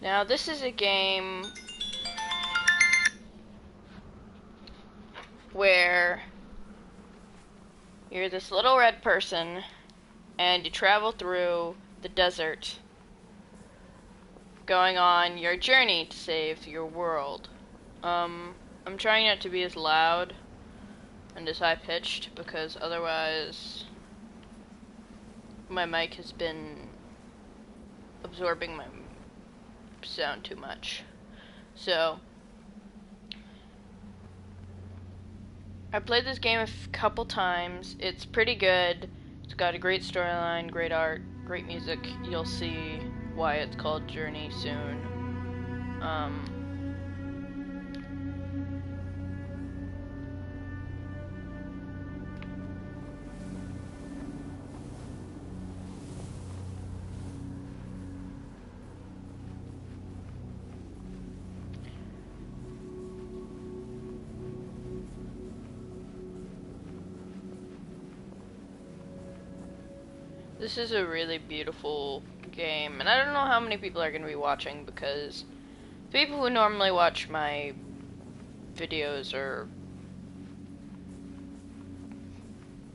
Now, this is a game where you're this little red person and you travel through the desert going on your journey to save your world. I'm trying not to be as loud and as high pitched because otherwise my mic has been absorbing my sound too much. So, I played this game a couple times. It's pretty good. It's got a great storyline, great art, great music. You'll see why it's called Journey soon. This is a really beautiful game, and I don't know how many people are going to be watching because people who normally watch my videos are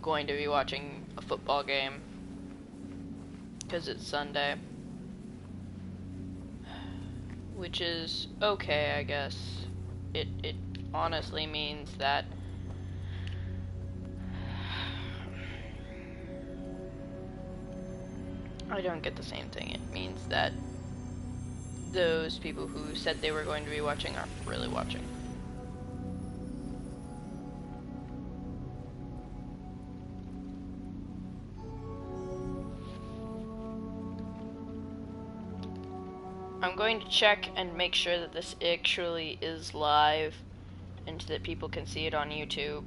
going to be watching a football game because it's Sunday, which is okay, I guess. It honestly means that I don't get the same thing. It means that those people who said they were going to be watching aren't really watching. I'm going to check and make sure that this actually is live and that people can see it on YouTube.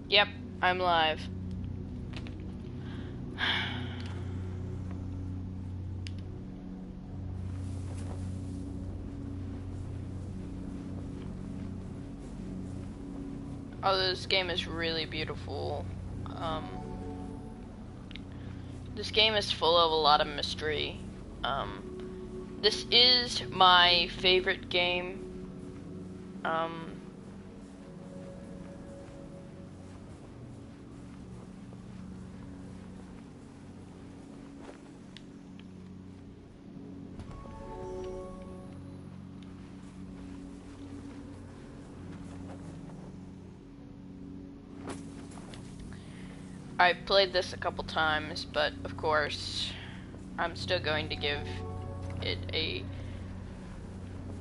Yep, I'm live. Oh, this game is really beautiful. This game is full of a lot of mystery. This is my favorite game. I've played this a couple times, but of course, I'm still going to give it a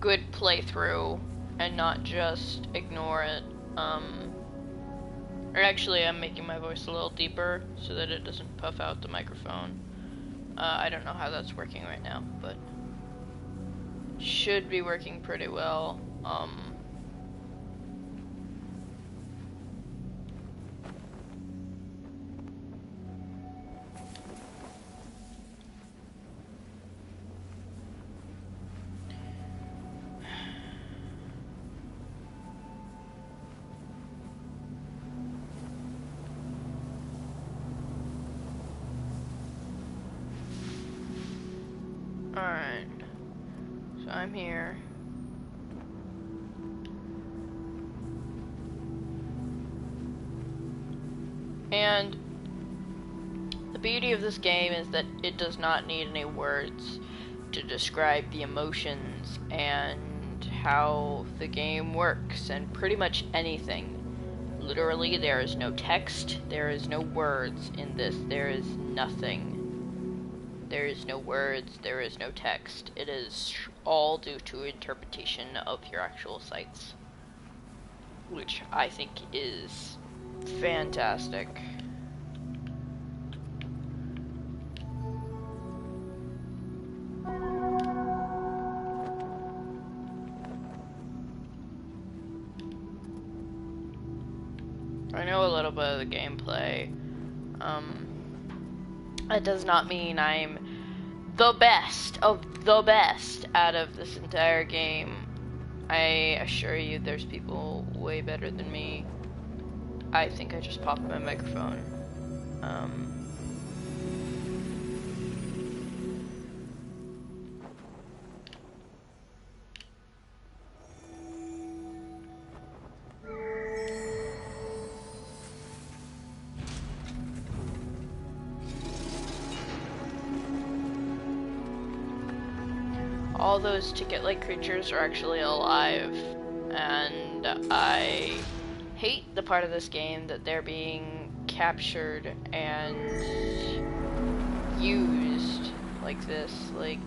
good playthrough and not just ignore it. Or actually, I'm making my voice a little deeper so that it doesn't puff out the microphone. I don't know how that's working right now, but should be working pretty well. Alright, so I'm here. And the beauty of this game is that it does not need any words to describe the emotions and how the game works, and pretty much anything. Literally, there is no text, there is no words in this, there is nothing. There is no words, there is no text. It is all due to interpretation of your actual sights, which I think is fantastic. I know a little bit of the gameplay. That does not mean I'm the best of the best out of this entire game. I assure you there's people way better than me. I think I just popped my microphone. all those ticket-like creatures are actually alive, and I hate the part of this game that they're being captured and used like this, like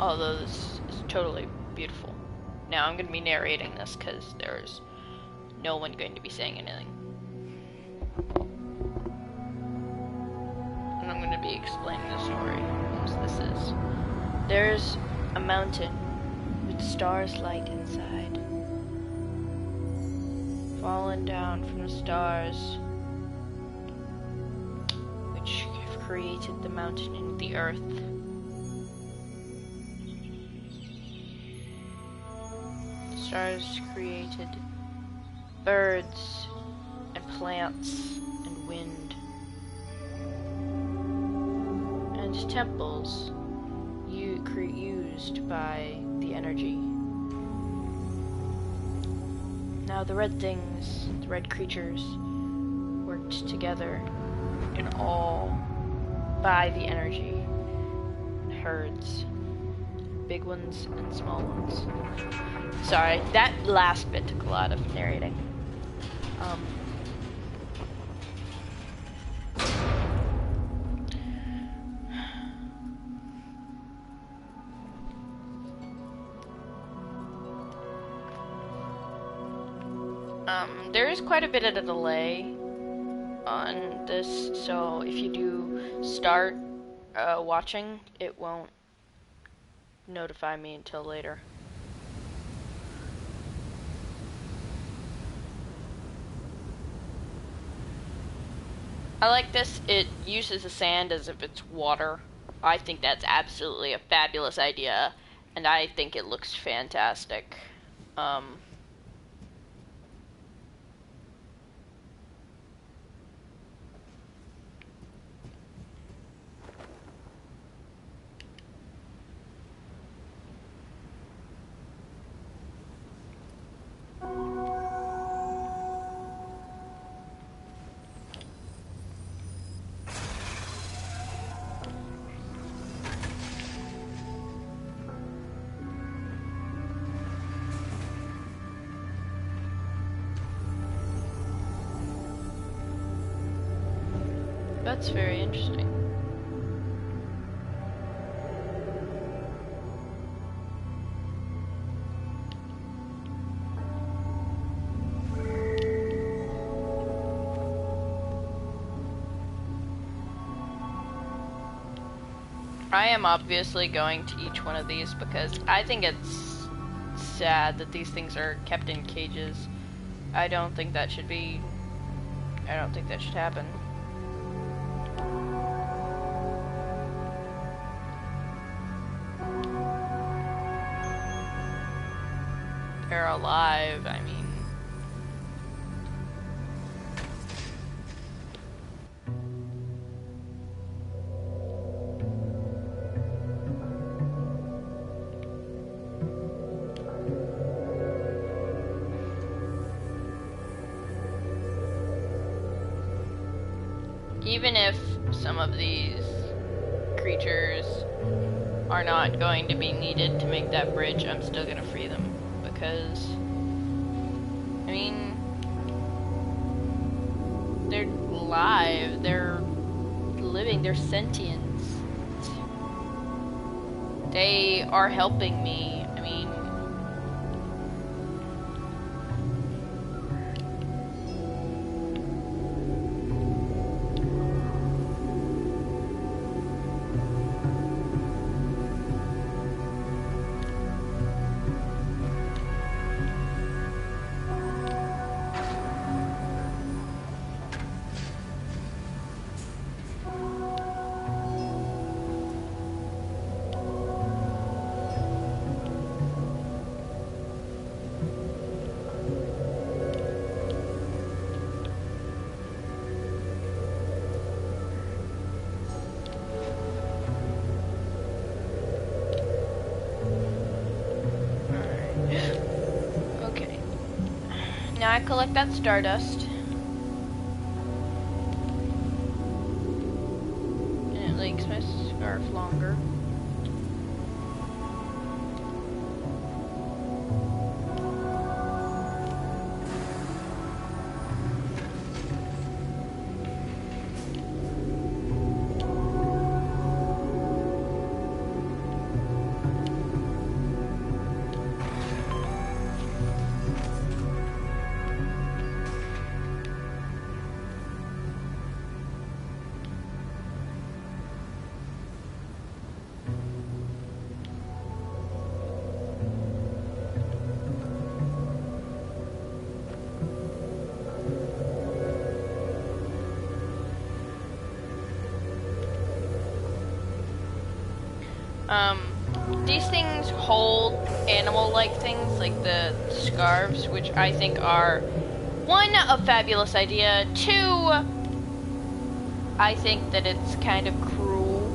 although this is totally beautiful. Now I'm going to be narrating this because there's no one going to be saying anything. And I'm going to be explaining the story, as this is. There's a mountain with stars light inside. Fallen down from the stars, which have created the mountain and the earth. Stars created birds and plants and wind and temples used by the energy. Now the red things, the red creatures, worked together in all by the energy, herds. Big ones and small ones. Sorry, that last bit took a lot of narrating. There is quite a bit of a delay on this, so if you do start watching, it won't notify me until later. I like this. It uses the sand as if it's water. I think that's absolutely a fabulous idea, and I think it looks fantastic. That's very interesting. I am obviously going to each one of these because I think it's sad that these things are kept in cages. I don't think that should happen. They're alive, I mean. Even if some of these creatures are not going to be needed to make that bridge, I'm still gonna free them. Because, I mean, they're live, they're living, they're sentient. They are helping me. I mean, collect that stardust. And it makes my scarf longer. These things hold animal-like things, like the scarves, which I think are, one, a fabulous idea, two, I think that it's kind of cruel,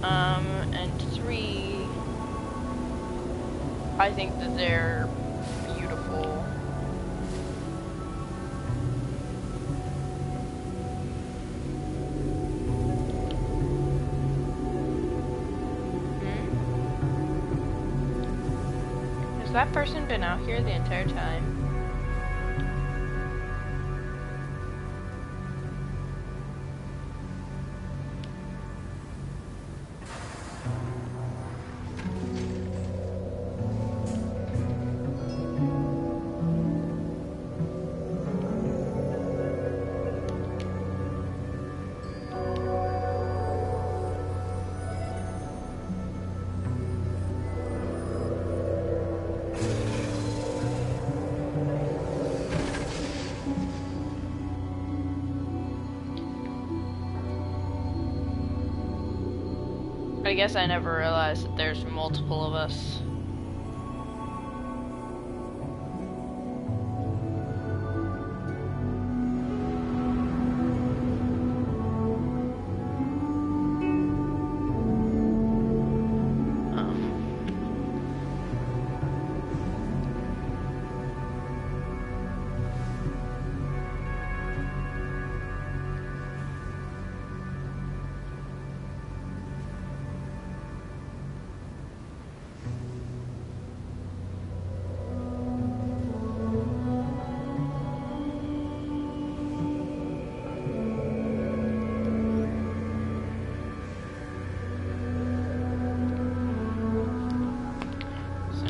and three, I think that they're beautiful. Has that person been out here the entire time? I guess I never realized that there's multiple of us.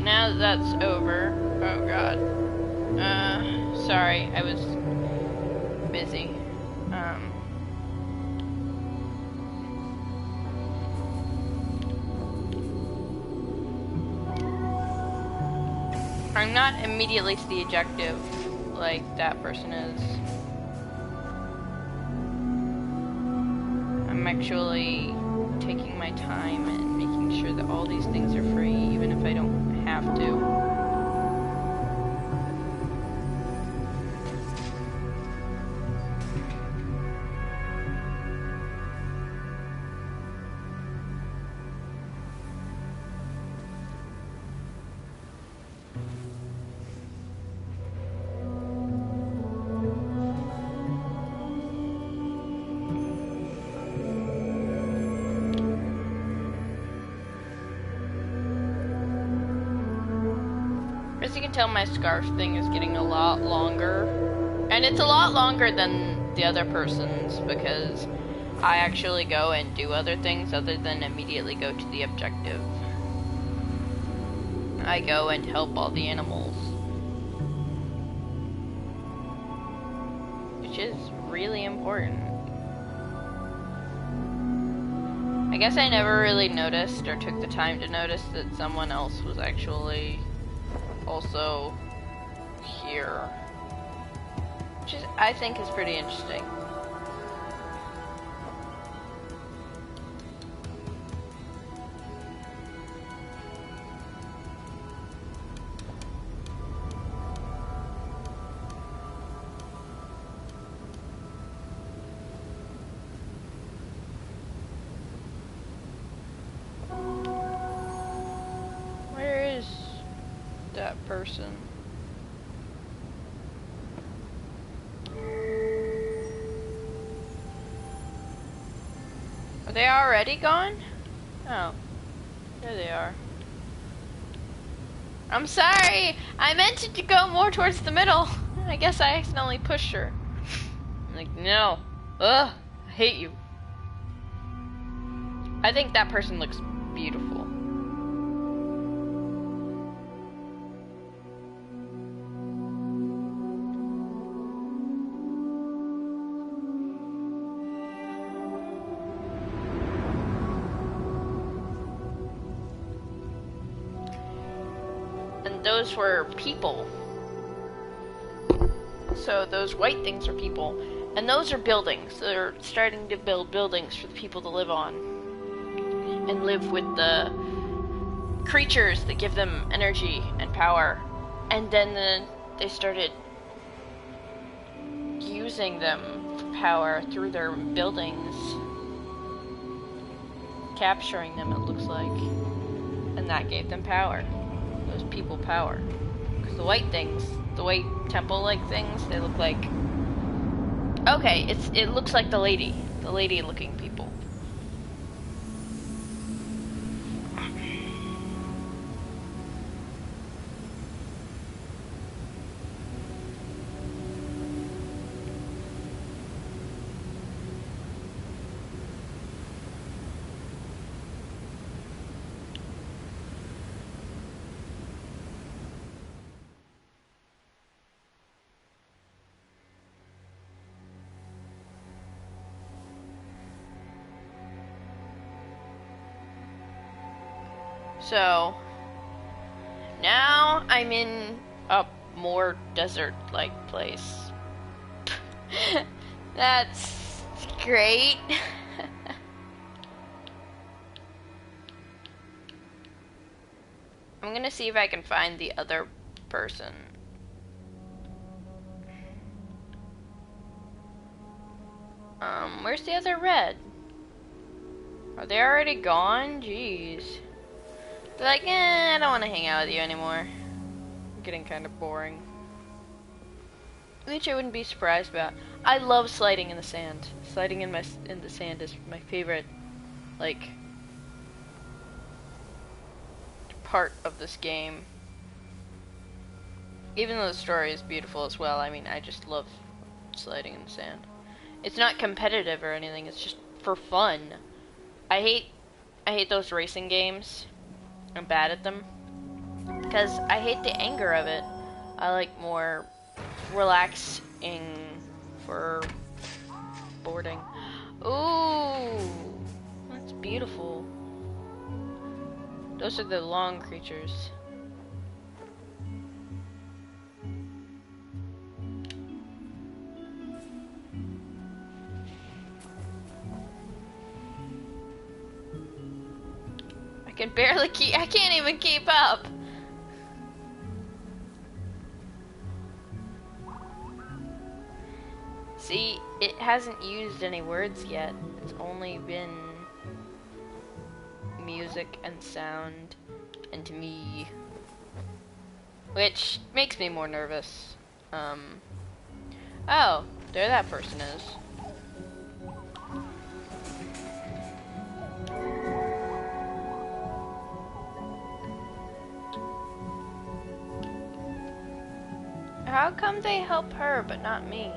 Now that that's over, oh god, sorry, I was busy, I'm not immediately to the objective like that person is. I'm actually taking my time and making sure that all these things are free, even if I don't have to. As you can tell, my scarf thing is getting a lot longer, and it's a lot longer than the other person's because I actually go and do other things other than immediately go to the objective. I go and help all the animals, which is really important. I guess I never really noticed or took the time to notice that someone else was actually also here, which is, I think, is pretty interesting. Where is that person? they already gone? Oh. There they are. I'm sorry! I meant it to go more towards the middle. I guess I accidentally pushed her. I'm like, no. Ugh, I hate you. I think that person looks beautiful. And those were people. So those white things are people. And those are buildings. They're starting to build buildings for the people to live on. And live with the creatures that give them energy and power. And then they started using them for power through their buildings. Capturing them, it looks like. And that gave them power. Those people power. Because the white things, the white temple-like things, they look like... Okay, it looks like the lady-looking people. So, now I'm in a more desert-like place. That's great. I'm gonna see if I can find the other person. Where's the other red? Are they already gone? Jeez. They're like, I don't want to hang out with you anymore. I'm getting kind of boring. Which I wouldn't be surprised about. I love sliding in the sand. Sliding in the sand is my favorite, like, part of this game. Even though the story is beautiful as well, I mean, I just love sliding in the sand. It's not competitive or anything, it's just for fun. I hate those racing games. I'm bad at them because I hate the anger of it. I like more relaxing for boarding. Ooh, that's beautiful. Those are the long creatures. I can't even keep up. See, it hasn't used any words yet. It's only been music and sound and me. Which makes me more nervous. Oh, there that person is. How come they help her but not me?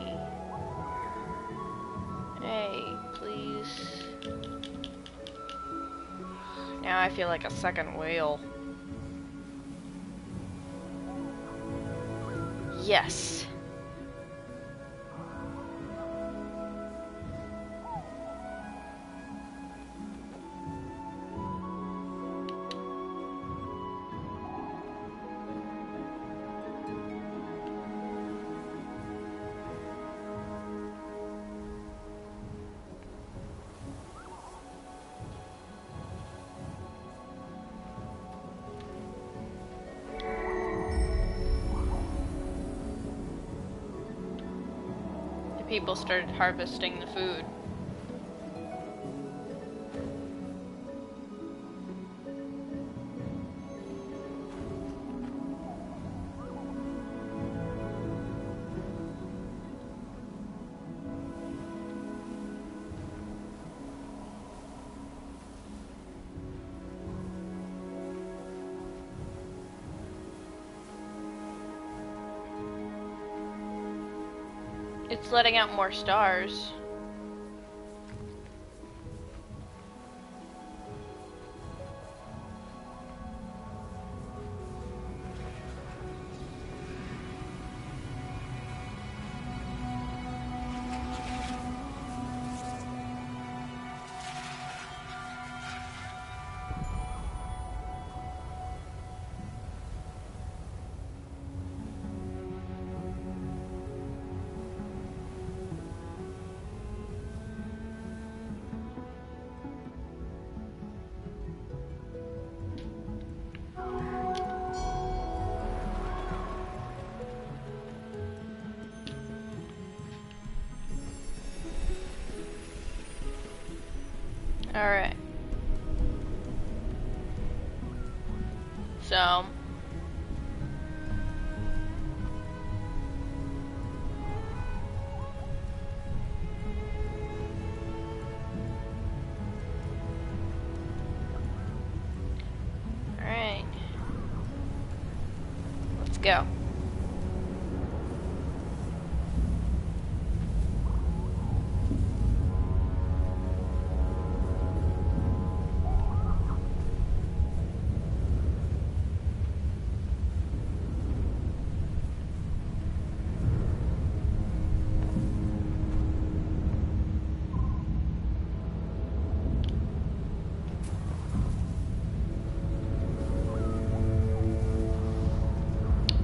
Hey, please. Now I feel like a second whale. Yes. People started harvesting the food. It's letting out more stars. Alright. So... Alright. Let's go.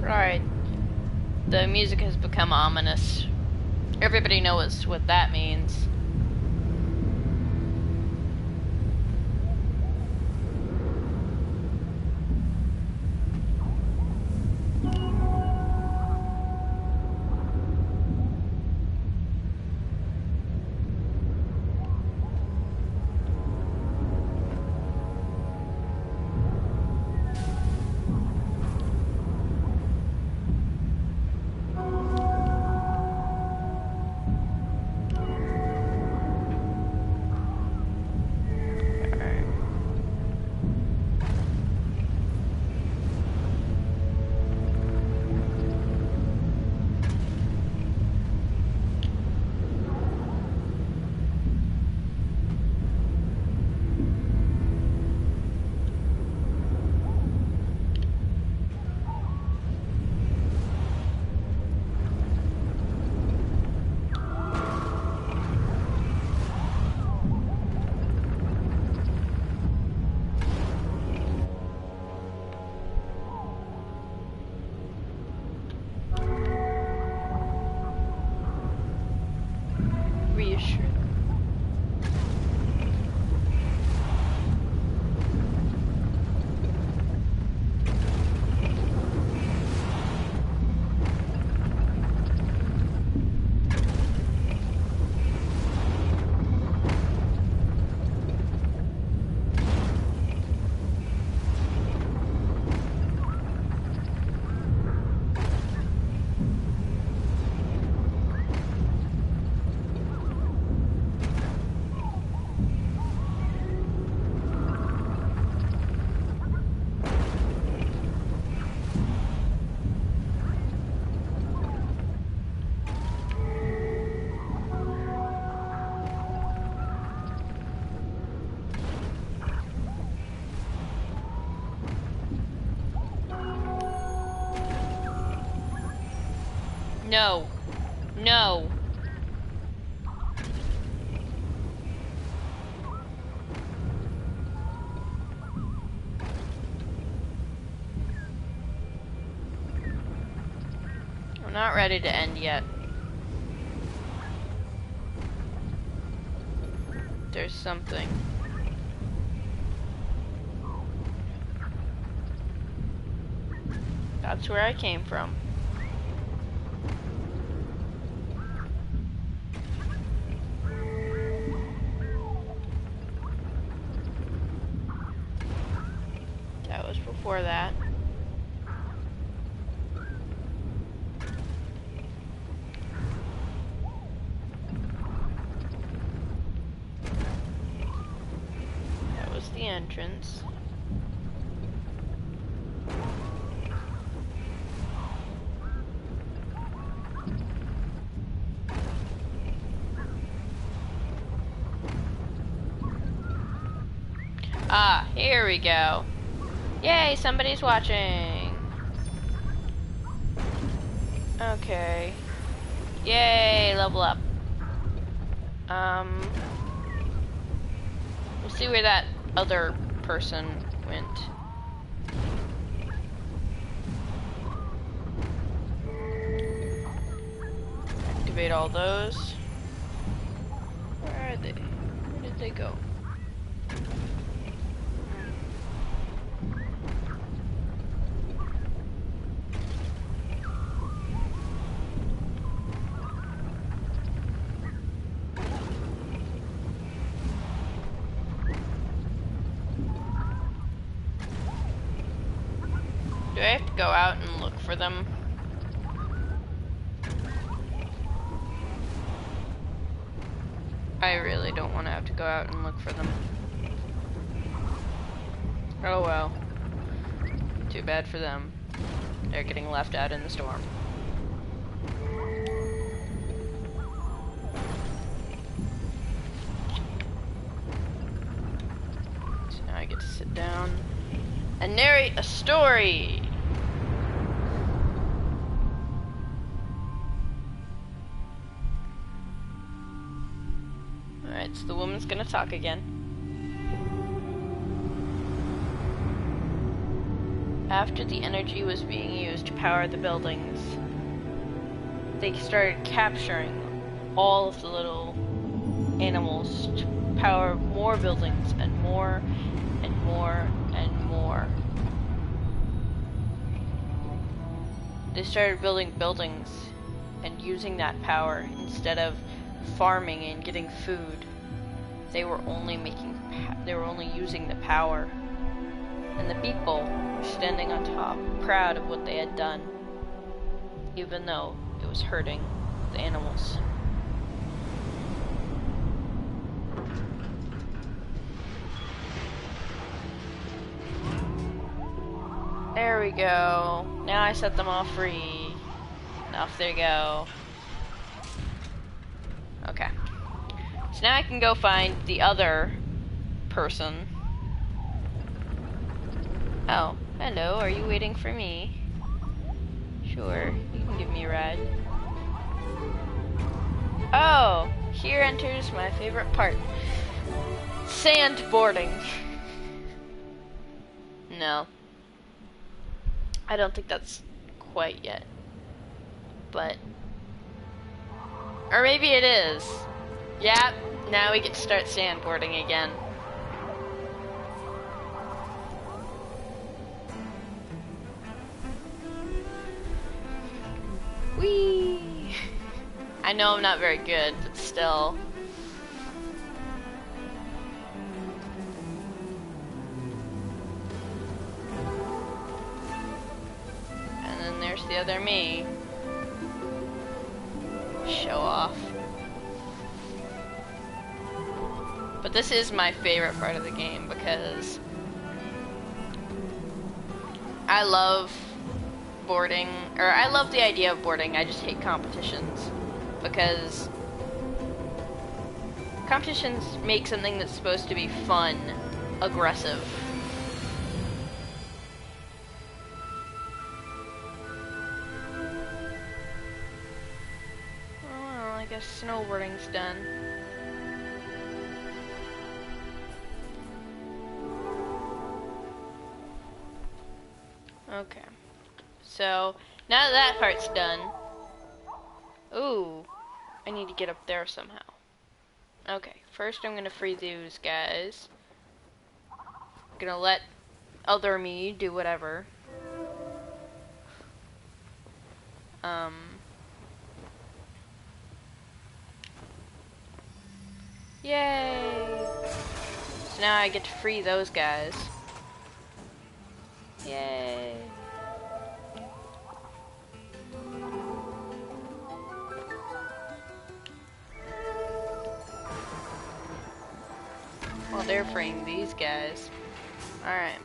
Alright. The music has become ominous. Everybody knows what that means. Reassure. No. No. I'm not ready to end yet. There's something. That's where I came from. That was before that. That was the entrance. Ah, here we go. Yay, somebody's watching. Okay. Yay, level up. We'll see where that other person went. Activate all those. Where are they? Where did they go? Do I have to go out and look for them? I really don't want to have to go out and look for them. Oh well. Too bad for them. They're getting left out in the storm. So now I get to sit down and narrate a story. Alright, so the woman's gonna talk again. After the energy was being used to power the buildings, they started capturing all of the little animals to power more buildings and more and more and more. They started building buildings and using that power instead of farming and getting food. They were only using the power. And the people were standing on top, proud of what they had done, even though it was hurting the animals. There we go. Now I set them all free. And off they go. Okay. So now I can go find the other person. Oh, hello, are you waiting for me? Sure, you can give me a ride. Oh, here enters my favorite part. Sandboarding. No. I don't think that's quite yet. But... or maybe it is. Yep, now we get to start sandboarding again. Whee! I know I'm not very good, but still. And then there's the other me. Show off. But this is my favorite part of the game because I love boarding, or I love the idea of boarding. I just hate competitions because competitions make something that's supposed to be fun aggressive. Well, I guess snowboarding's done. Okay. So, now that that part's done, ooh, I need to get up there somehow. Okay, first I'm gonna free these guys. I'm gonna let other me do whatever. Yay! So now I get to free those guys. Yay! Well, they're freeing these guys. Alright.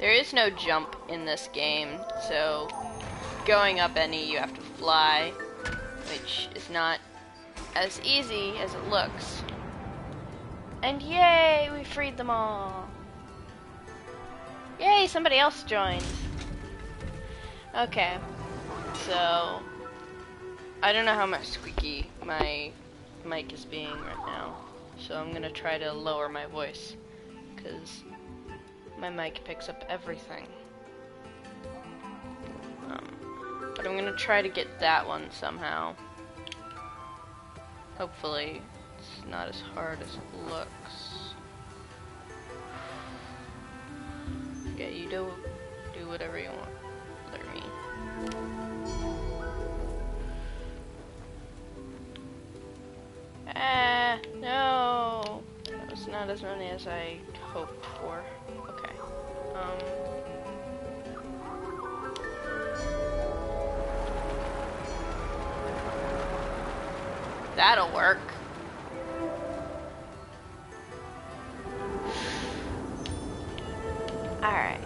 There is no jump in this game, so going up any, you have to fly, which is not as easy as it looks. And yay, we freed them all. Yay, somebody else joined. Okay, so I don't know how much squeaky my mic is being right now, so I'm gonna try to lower my voice, because my mic picks up everything. But I'm gonna try to get that one somehow. Hopefully it's not as hard as it looks. Yeah, you do whatever you want. Let me. Ah, no! That was not as many as I hoped for. Okay. That'll work. Alright.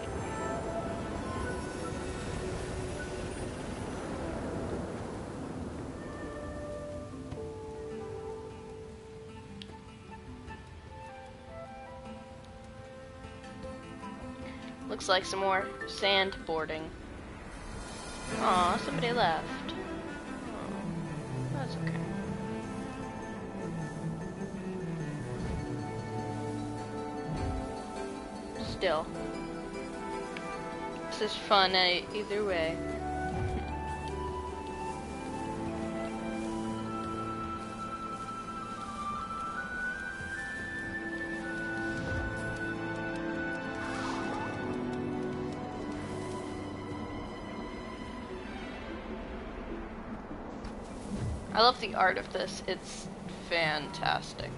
Looks like some more sandboarding. Aw, somebody left. Oh, that's okay. Still. This is fun either way. I love the art of this. It's fantastic.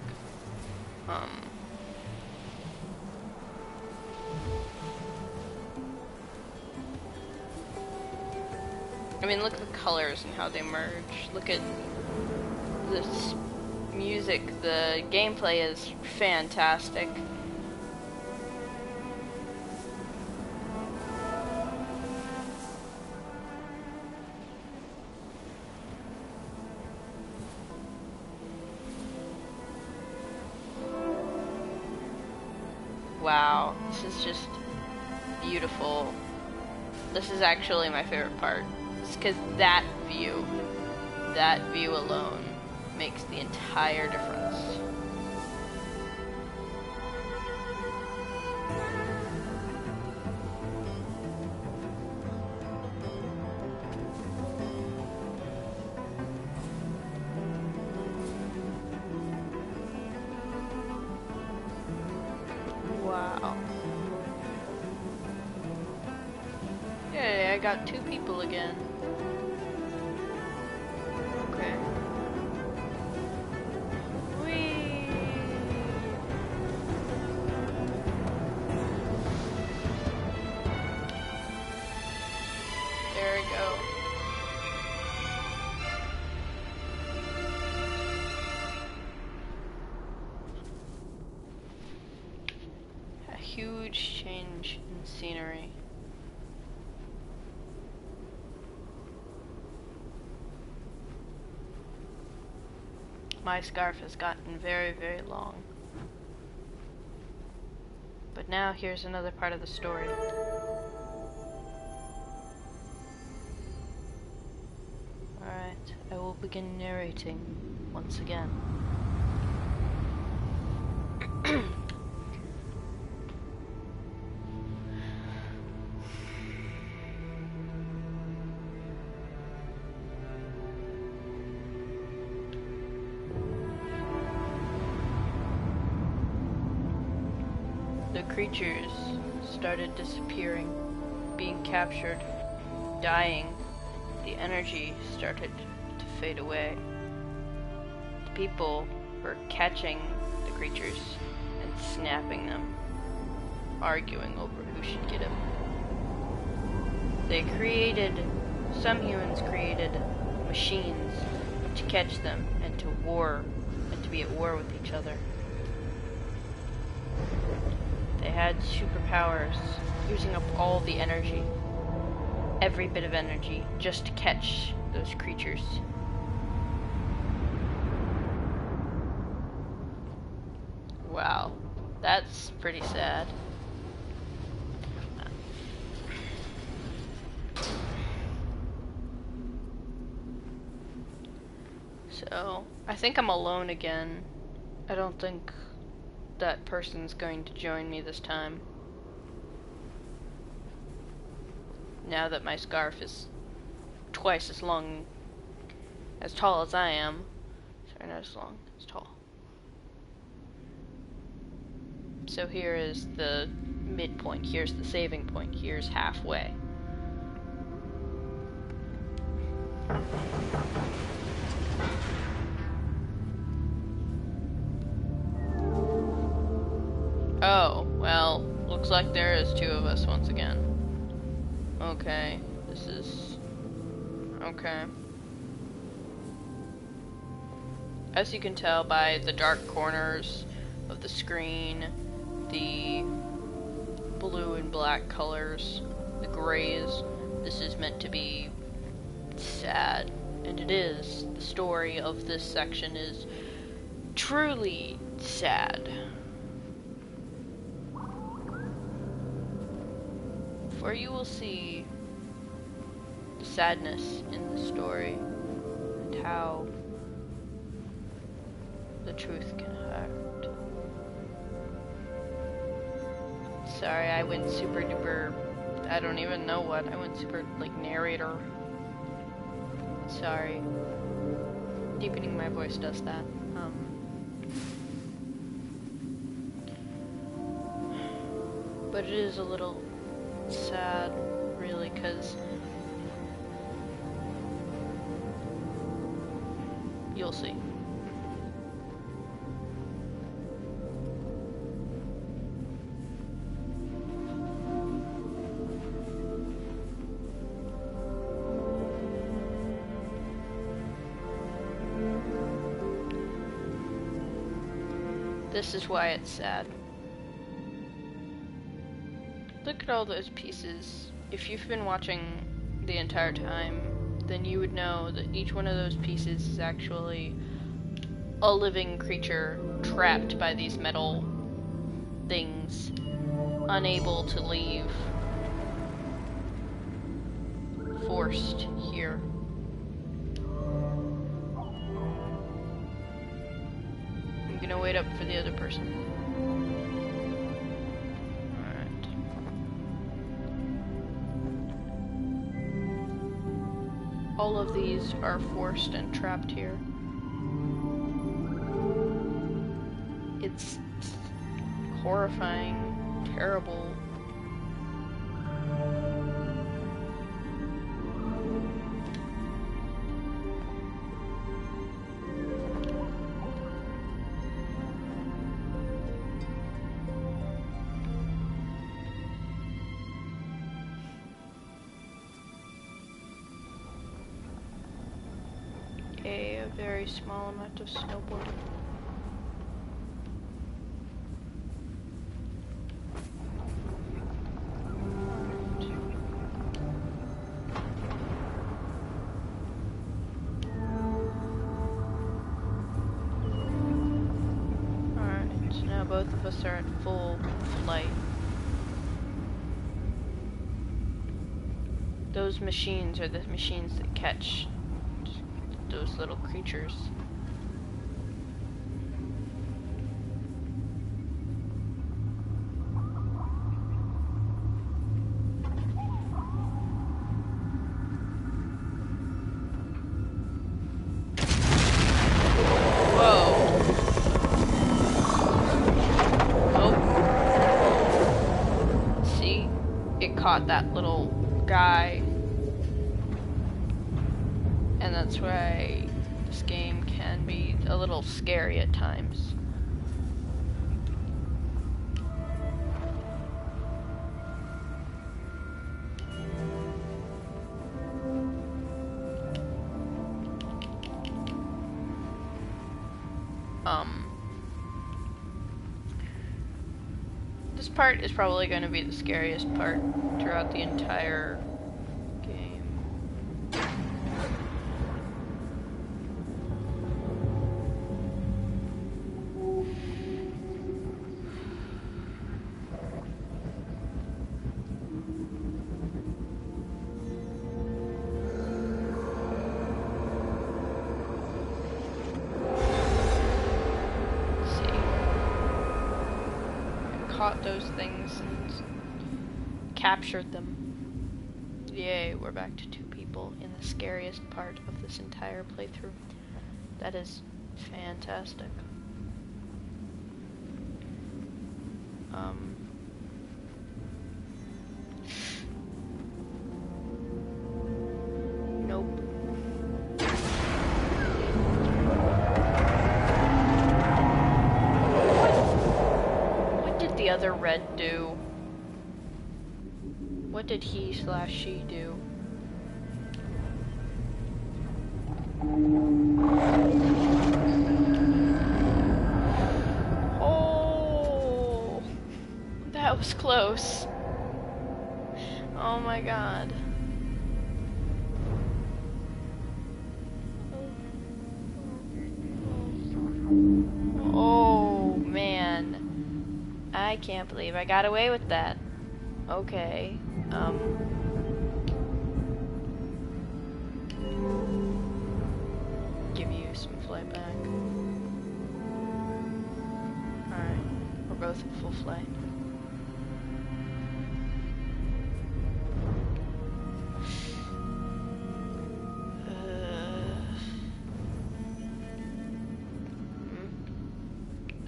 I mean, look at the colors and how they merge. Look at this music. The gameplay is fantastic. Wow, this is just beautiful. This is actually my favorite part. It's because that view alone makes the entire difference. Wow. Yay, I got 2 people again. Okay. Whee! There we go. A huge change in scenery. My scarf has gotten very, very long. But now here's another part of the story. Alright, I will begin narrating once again. The creatures started disappearing, being captured, dying. The energy started to fade away. The people were catching the creatures and snapping them, arguing over who should get them. Some humans created machines to catch them and to be at war with each other. They had superpowers, using up all the energy, every bit of energy, just to catch those creatures. Wow, that's pretty sad. So, I think I'm alone again. I don't think that person's going to join me this time. Now that my scarf is twice as long, as tall as I am. Sorry, not as long, as tall. So here is the midpoint, here's the saving point, here's halfway. Oh, well, looks like there is two of us once again. Okay, this is... okay. As you can tell by the dark corners of the screen, the blue and black colors, the grays, this is meant to be sad. And it is. The story of this section is truly sad. For you will see the sadness in the story and how the truth can hurt. Sorry, I went super duper, I don't even know what, I went super, like, narrator. Sorry. Deepening my voice does that. But it is a little sad, really, because you'll see. This is why it's sad. Look at all those pieces. If you've been watching the entire time, then you would know that each one of those pieces is actually a living creature trapped by these metal things, unable to leave, forced here. I'm gonna wait up for the other person. All of these are forced and trapped here. It's horrifying, terrible. A very small amount of snowboarding. Alright, so now both of us are at full flight. Those machines are the machines that catch those little creatures. Whoa. Oh. See? It caught that little guy. And that's why this game can be a little scary at times. This part is probably going to be the scariest part throughout the entire game. Caught those things and captured them. Yay, we're back to 2 people in the scariest part of this entire playthrough. That is fantastic. Nope. The other red do? What did he/she do? Oh, that was close. Oh my god. Oh man. I can't believe I got away with that. Okay. Give you some flight back. Alright. We're both in full flight.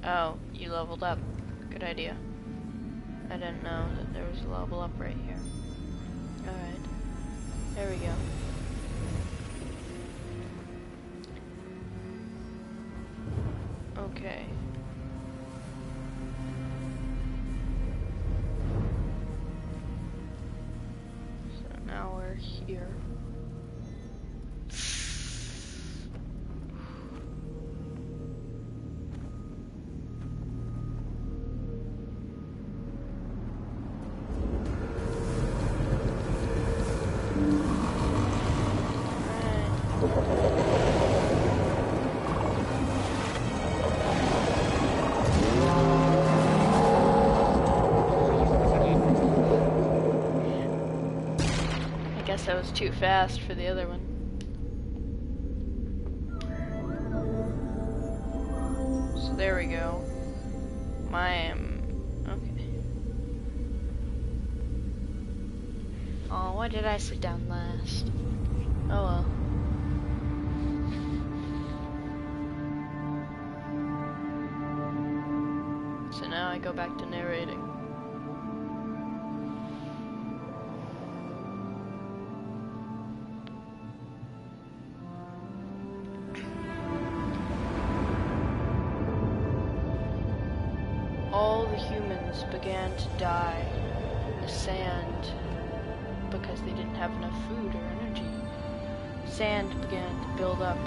Oh, you leveled up. Good idea. I didn't know that there was a level up right here. Alright. There we go. Okay. So now we're here. I guess I was too fast for the other one. So there we go. Okay. Oh, why did I sit down last? Oh well. So now I go back to narrating. All the humans began to die in the sand because they didn't have enough food or energy. Sand began to build up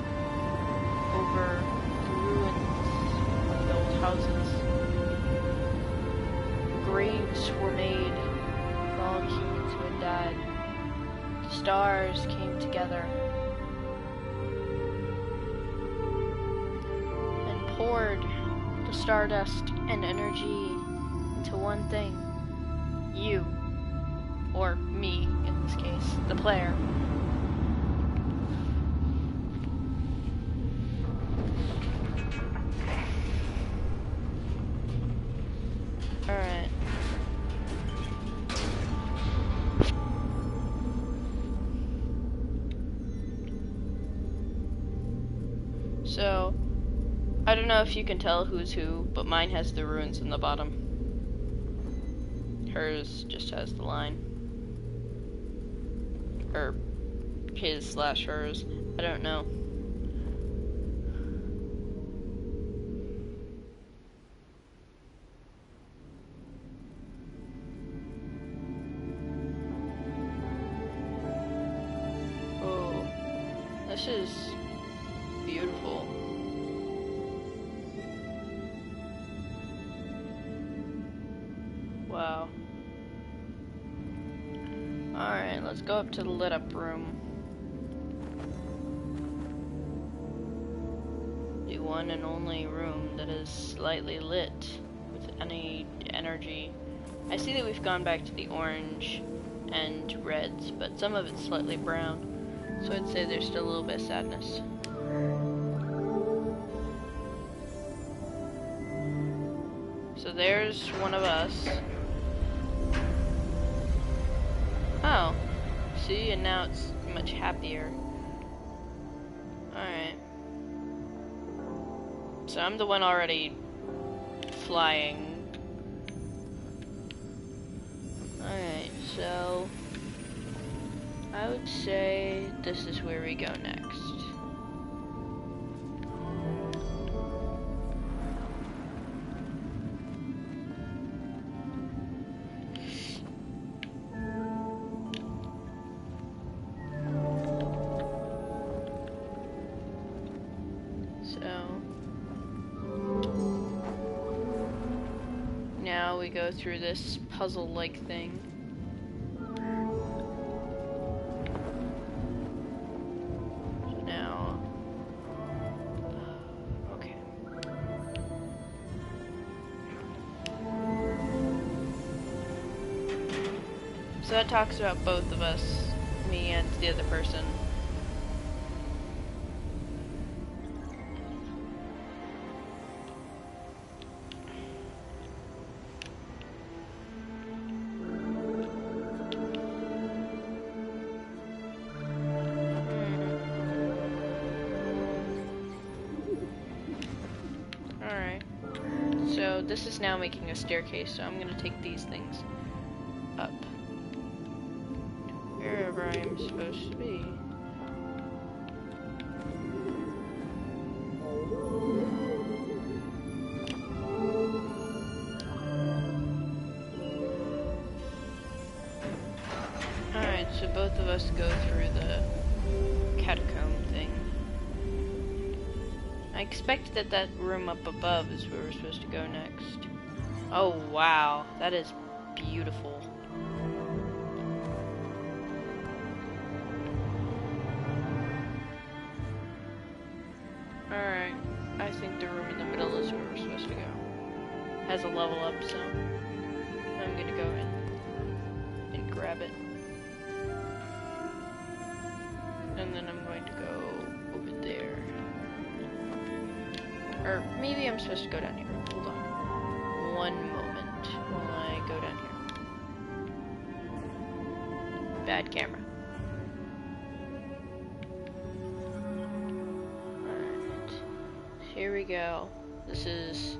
over the ruins of the old houses. Graves were made for all the humans who had died. The stars came together and poured the stardust and energy into one thing. You. Or me, in this case. The player. Alright. So, I don't know if you can tell who's who, but mine has the runes in the bottom. Hers just has the line. Or his/hers. I don't know. Oh, this is beautiful. Wow. Alright, let's go up to the lit up room. The one and only room that is slightly lit with any energy. I see that we've gone back to the orange and reds, but some of it's slightly brown. So I'd say there's still a little bit of sadness. So there's one of us. Oh, see, and now it's much happier. Alright. So I'm the one already flying. Alright, so I would say this is where we go next. Now we go through this puzzle-like thing. So now, okay. So that talks about both of us, me and the other person. So this is now making a staircase, so I'm gonna take these things up. Wherever I'm supposed to be. Alright, so both of us go through the catacomb thing. I expect that that room up above is where we're supposed to go next. Oh wow, that is beautiful. Alright, I think the room in the middle is where we're supposed to go. Has a level up, so I'm gonna go in and grab it. And then I'm going to go over there. Or maybe I'm supposed to go down here. Hold on. One moment while I go down here. Bad camera. Alright. Here we go. This is...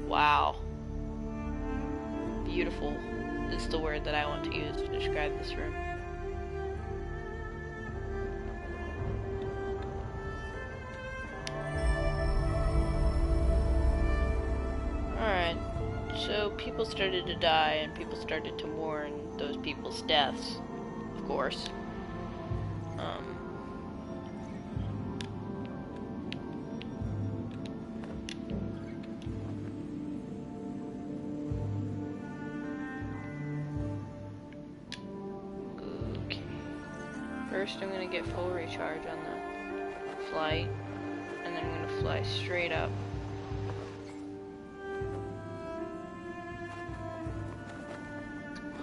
wow. Beautiful is the word that I want to use to describe this room. So people started to die and people started to mourn those people's deaths, of course. Okay. First I'm gonna get full recharge on the flight, and then I'm gonna fly straight up.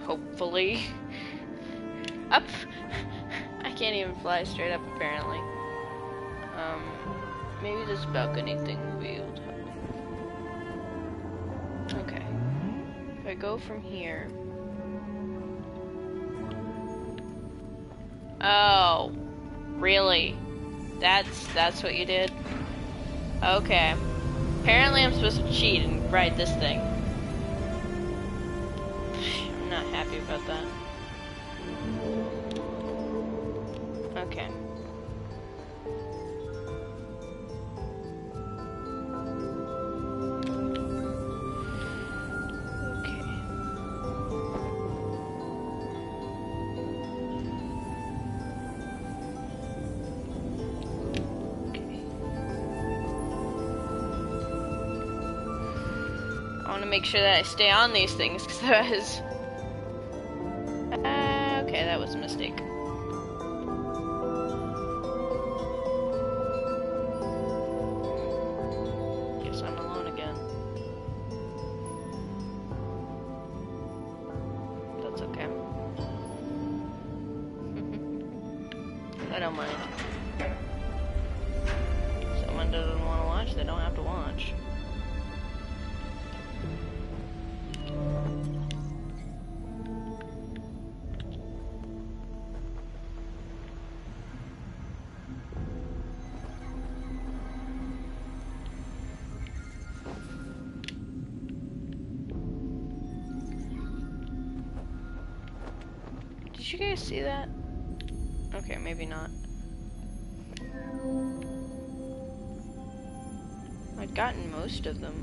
Hopefully. Up! I can't even fly straight up, apparently. Maybe this balcony thing will be able to help me. Okay. If I go from here... oh. Really? That's what you did? Okay. Apparently I'm supposed to cheat and ride this thing. I'm not happy about that. Okay. want to make sure that I stay on these things, because that is... okay, that was a mistake. Guess I'm alone again. That's okay. I don't mind. Someone doesn't want to watch, they don't have to watch. Did you guys see that? Okay, maybe not. I'd gotten most of them.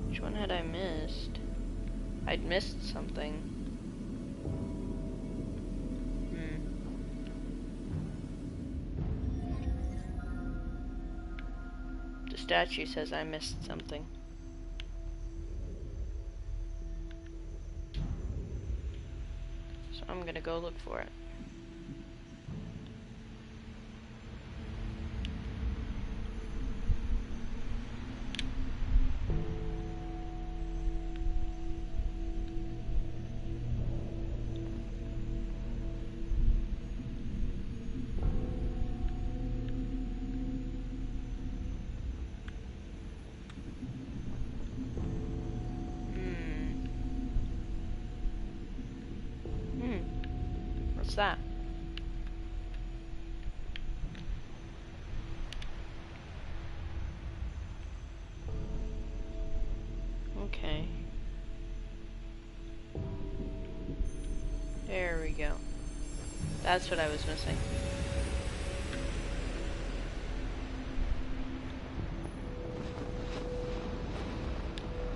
Which one had I missed? I'd missed something. The statue says I missed something. So I'm gonna go look for it. What's that? Okay. There we go. That's what I was missing.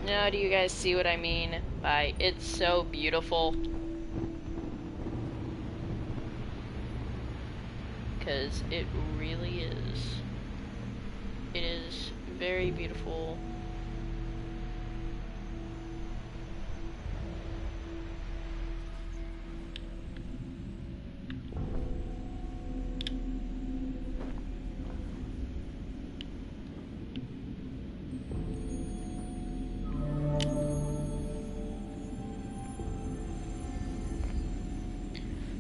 Now, do you guys see what I mean by it's so beautiful? Because it really is. It is very beautiful.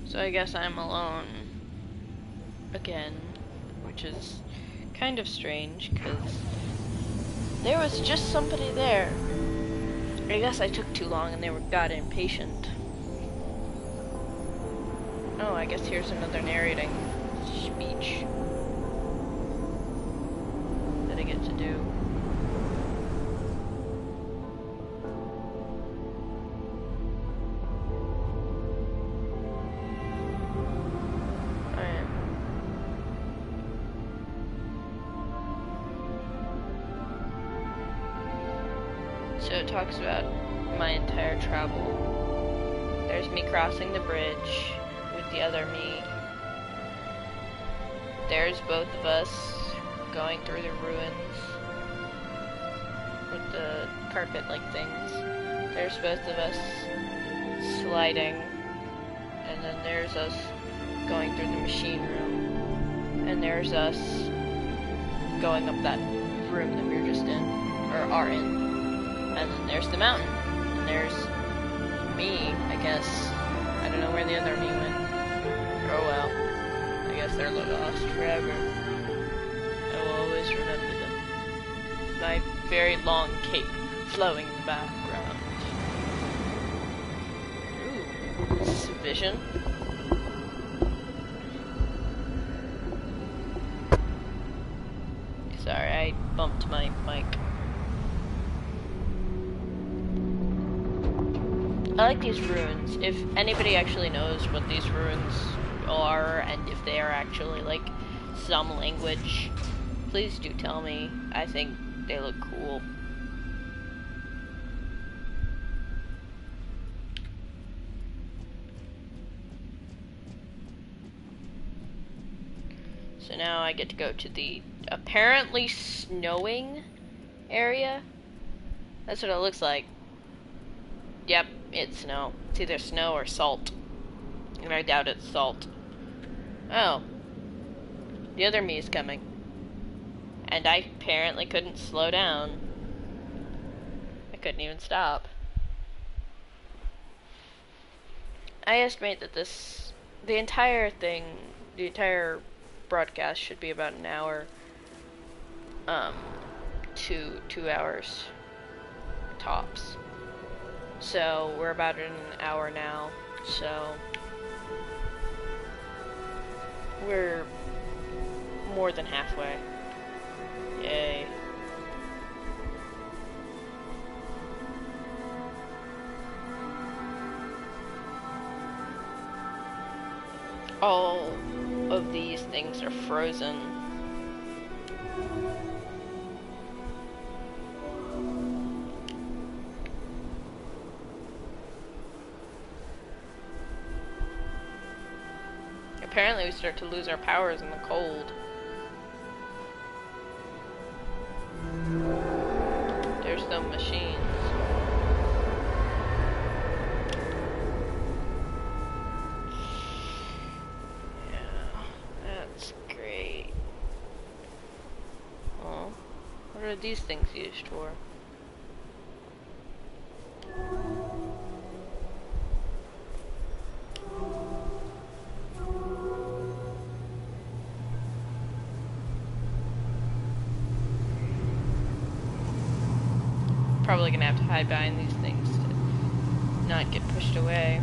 So I guess I'm alone again, which is kind of strange because there was just somebody there. I guess I took too long and they got impatient. Oh, I guess here's another narrating speech that I get to do. So it talks about my entire travel. There's me crossing the bridge with the other me. There's both of us going through the ruins with the carpet-like things. There's both of us sliding. And then there's us going through the machine room. And there's us going up that room that we were just in, or are in. And then there's the mountain. And there's me, I guess. I don't know where the other me went. Oh well. I guess they're lost forever. I will always remember them. My very long cape flowing in the background. Ooh, this is a vision. Sorry, I bumped my mic. I like these ruins. If anybody actually knows what these ruins are, and if they are actually, like, some language, please do tell me. I think they look cool. So now I get to go to the apparently snowing area. That's what it looks like. Yep, it's snow. It's either snow or salt. And I doubt it's salt. Oh. The other me is coming. And I apparently couldn't slow down. I couldn't even stop. I estimate that the entire broadcast should be about an hour. 2 hours tops. So we're about in an hour now. So we're more than halfway. Yay. All of these things are frozen. Apparently we start to lose our powers in the cold. There's the machines. Yeah, that's great. Oh, what are these things used for? Probably gonna have to hide behind these things to not get pushed away.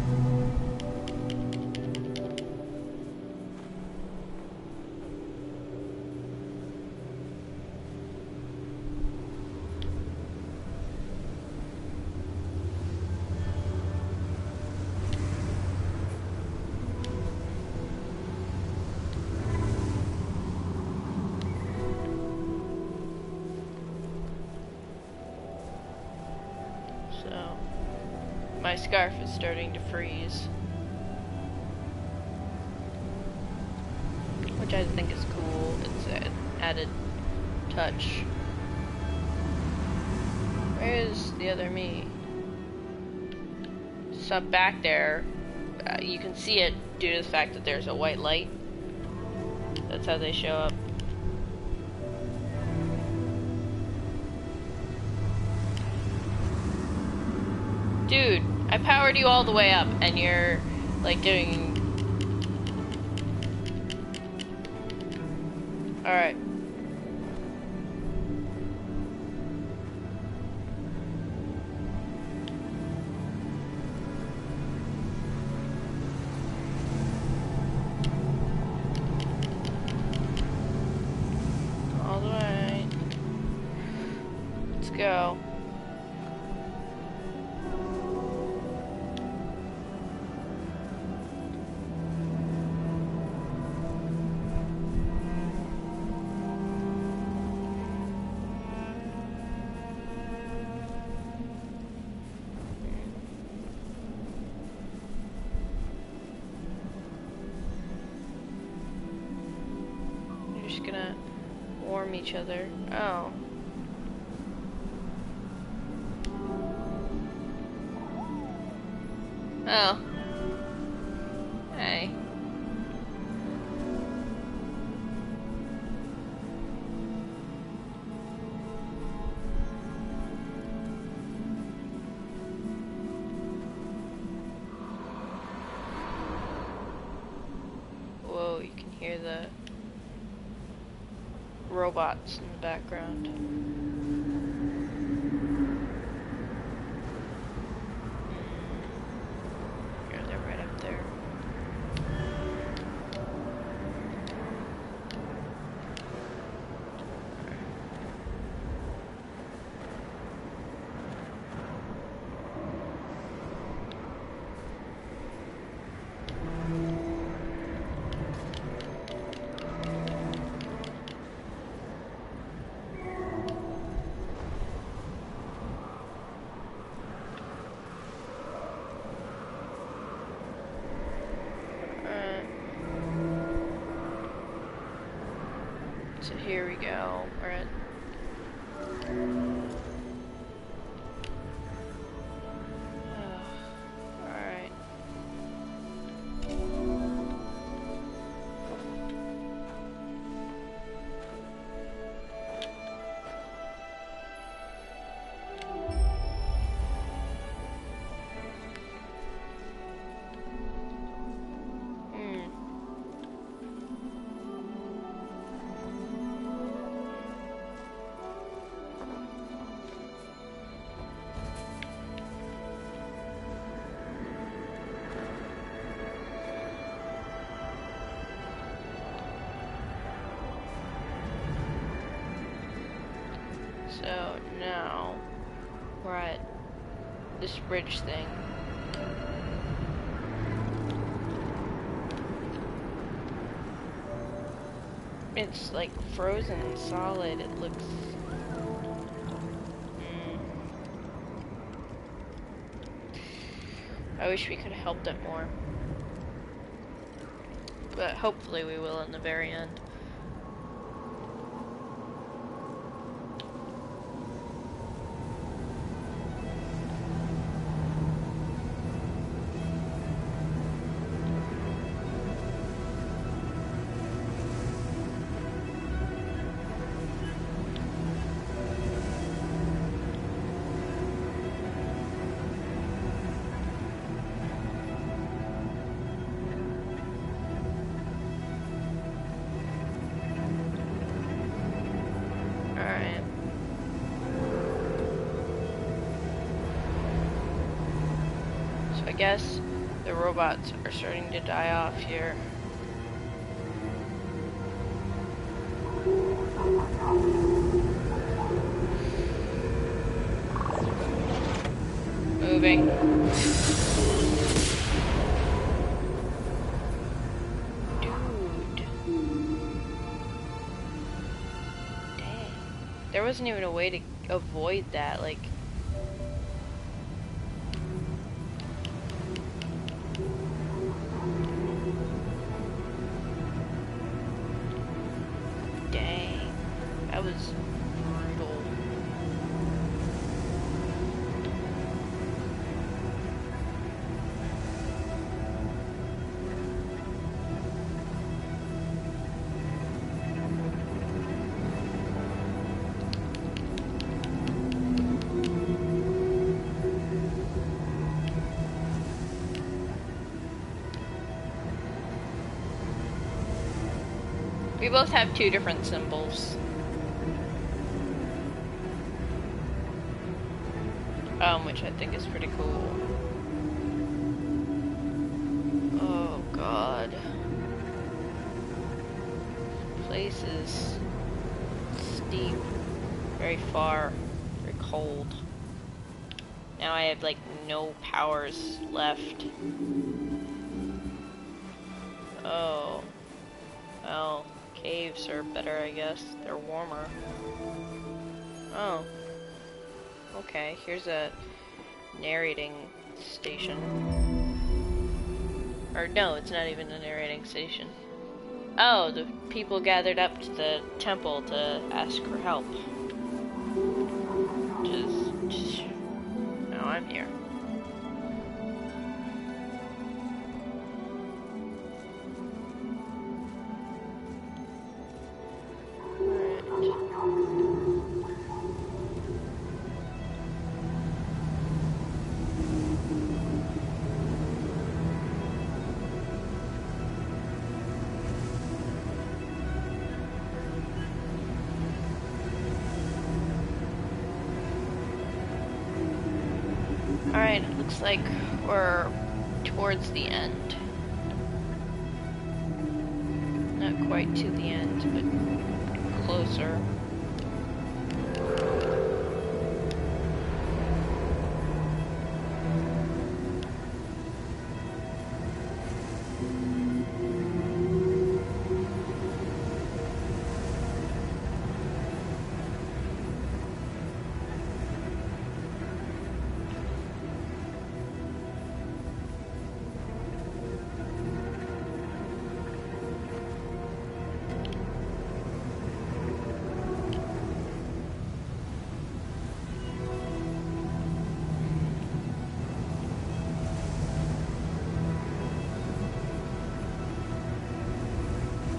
So, my scarf is starting to freeze, which I think is cool. It's an added touch. Where's the other me? So back there, you can see it due to the fact that there's a white light. That's how they show up. Dude, I powered you all the way up, and you're, like, doing... Alright. Alright. Let's go. Just gonna warm each other. Oh. Oh. Hey. Whoa, you can hear the robots in the background. Here, they're right up there. So here we go. We're at So now we're at this bridge thing. It's like frozen and solid. It looks... I wish we could have helped it more. But hopefully we will in the very end. I guess the robots are starting to die off here. Moving. Dude. Dang. There wasn't even a way to avoid that, like... That was brutal. We both have two different symbols. Which I think is pretty cool. Oh god. This place is steep, very far, very cold. Now I have like no powers left. Oh. Well, caves are better, I guess. They're warmer. Oh. Okay, here's a narrating station. Or no, it's not even a narrating station. Oh, the people gathered up to the temple to ask for help. Just now I'm here. Alright, it looks like we're towards the end. Not quite to the end, but closer.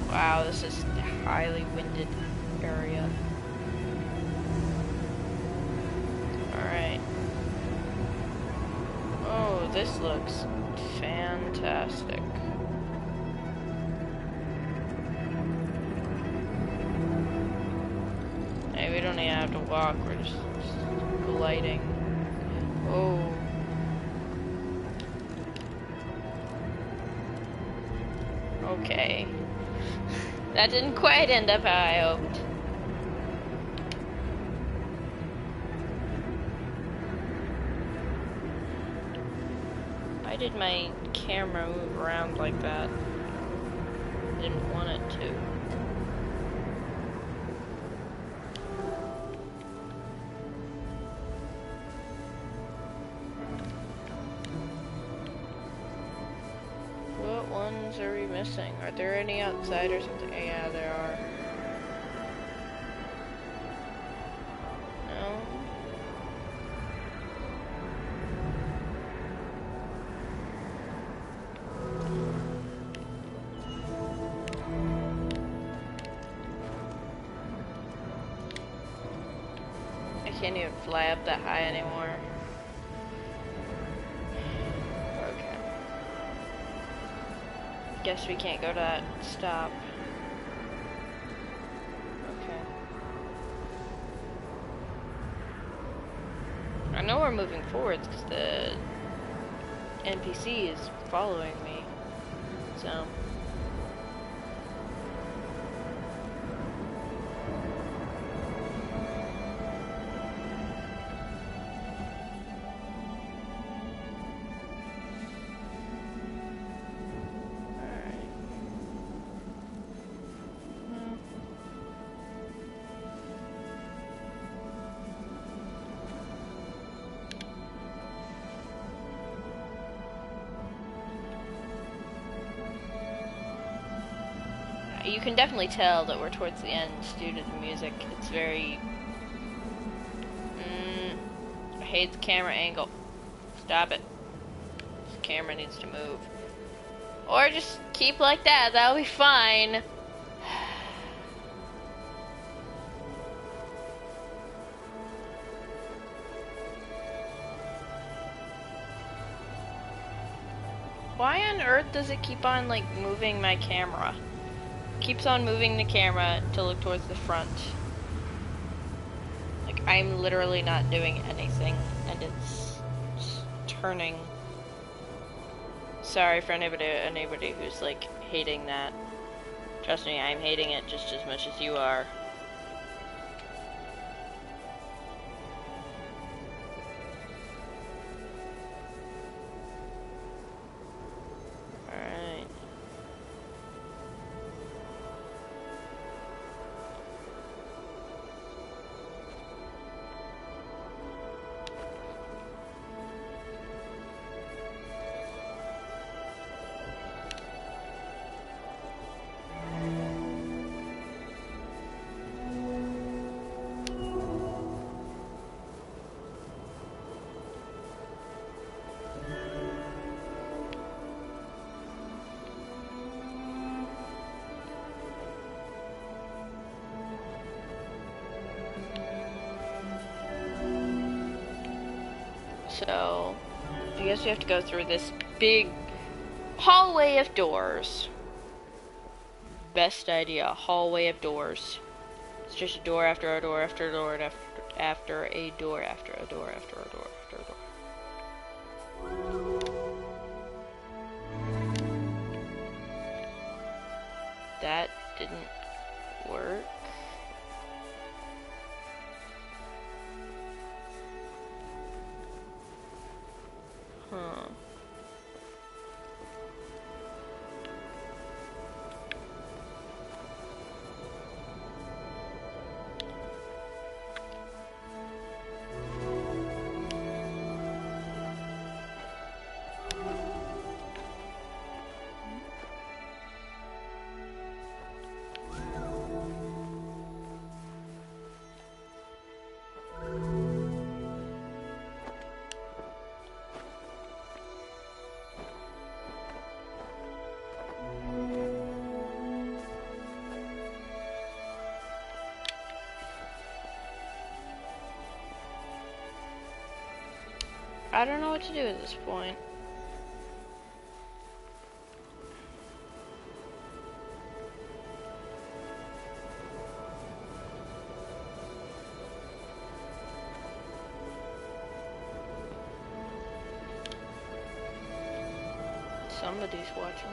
Wow, this is a highly winded area. Alright. Oh, this looks fantastic. Hey, we don't even have to walk, we're just gliding. Oh. Okay. That didn't quite end up how I hoped. did my camera move around like that? Didn't want it to. What ones are we missing? Are there any outside or something? Yeah, there are. No? I can't even fly up that high anymore. Okay. Guess we can't go to that stop. Okay. I know we're moving forwards because the NPC is following me. So. You can definitely tell that we're towards the end due to the music. It's very... I hate the camera angle. Stop it. This camera needs to move. Or just keep like that. That'll be fine. Why on earth does it keep on, like, moving my camera? Keeps on moving the camera to look towards the front. Like, I'm literally not doing anything, and it's turning. Sorry for anybody who's, like, hating that. Trust me, I'm hating it just as much as you are. So, I guess we have to go through this big hallway of doors. Best idea, hallway of doors. It's just a door after a door after a door after a door after a door after a door after a door. That didn't work. Huh. I don't know what to do at this point. Somebody's watching.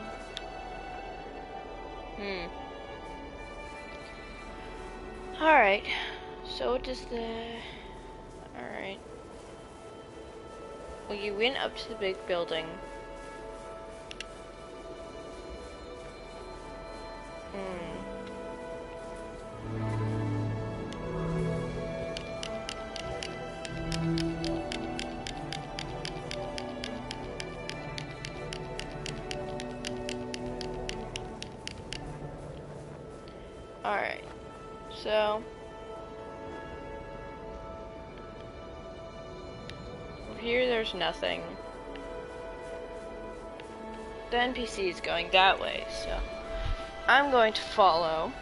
Alright. So what does the... Alright. Well, you went up to the big building. So over here there's nothing. The NPC is going that way, so I'm going to follow.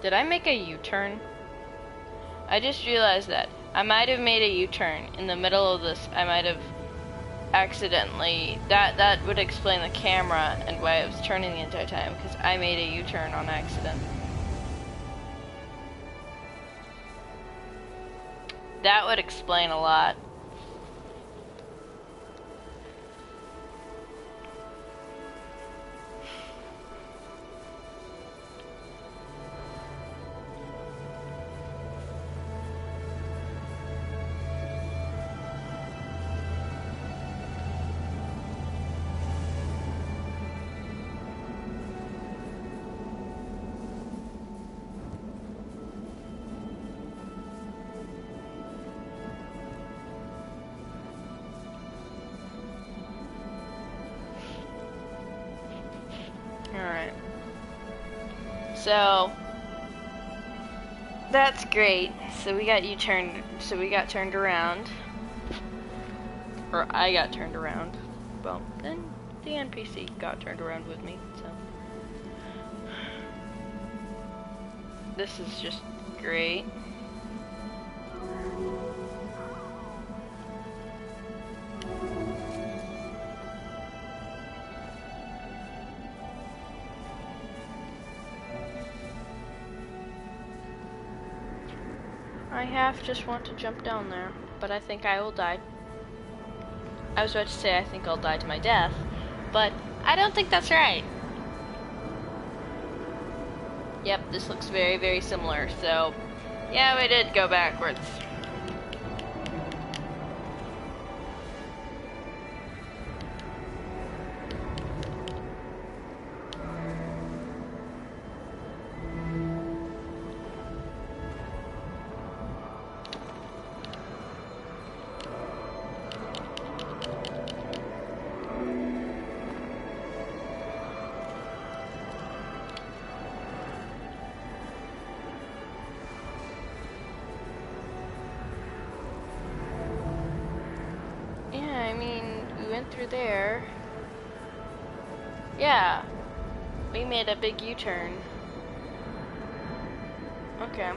Did I make a U-turn? I just realized that. I might have made a U-turn in the middle of this. I might have accidentally... That would explain the camera and why I was turning the entire time, because I made a U-turn on accident. That would explain a lot. Alright. So that's great. So we got turned around. Or I got turned around. Well, then the NPC got turned around with me, so this is just great. I just want to jump down there, but I think I will die. I was about to say I think I'll die to my death, but I don't think that's right. Yep, this looks very, very similar, so yeah, we did go backwards. Through there. Yeah, we made a big U-turn. Okay.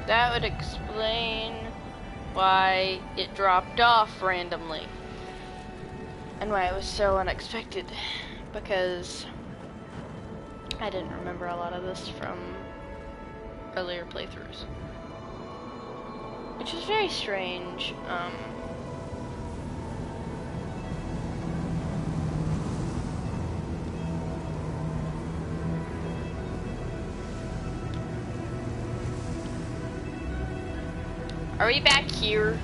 That would explain why it dropped off randomly and why it was so unexpected, because I didn't remember a lot of this from earlier playthroughs. Which is very strange. Are we back here?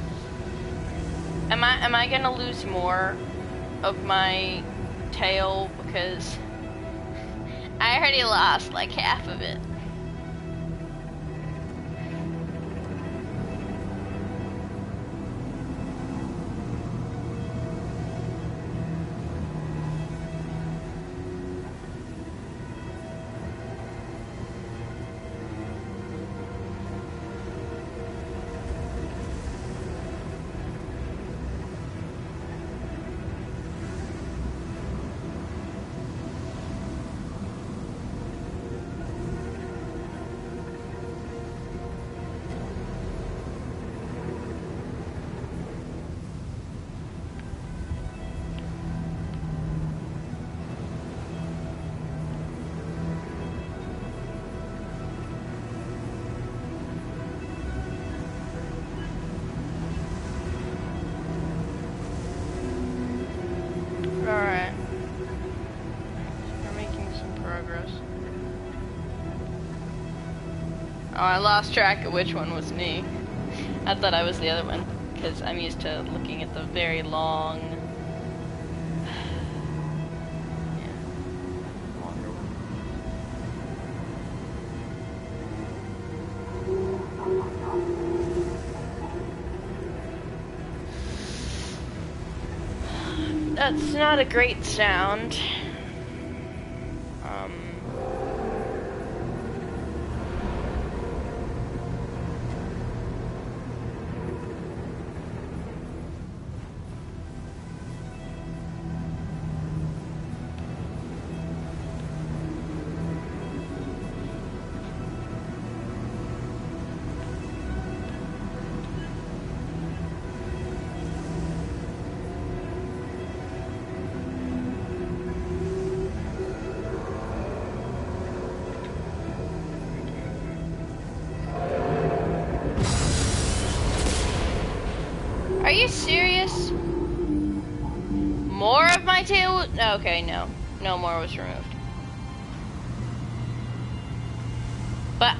Am I gonna lose more of my tail, because I already lost like half of it. Oh, I lost track of which one was me. I thought I was the other one, because I'm used to looking at the very long... yeah, longer one. That's not a great sound. Are you serious? More of my tail? Okay, no. No more was removed. But...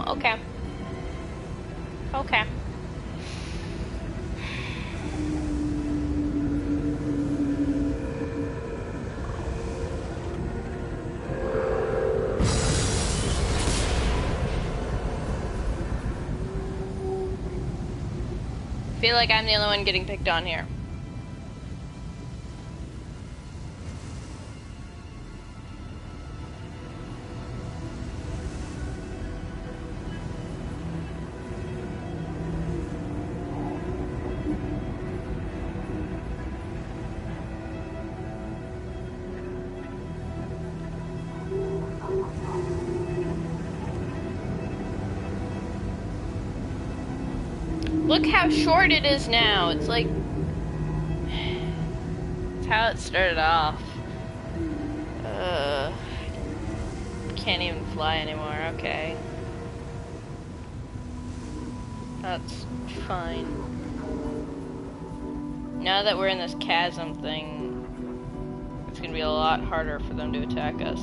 okay. Okay. I feel like I'm the only one getting picked on here. Look how short it is now. It's like... it's how it started off. Can't even fly anymore. Okay. That's fine. Now that we're in this chasm thing, it's gonna be a lot harder for them to attack us.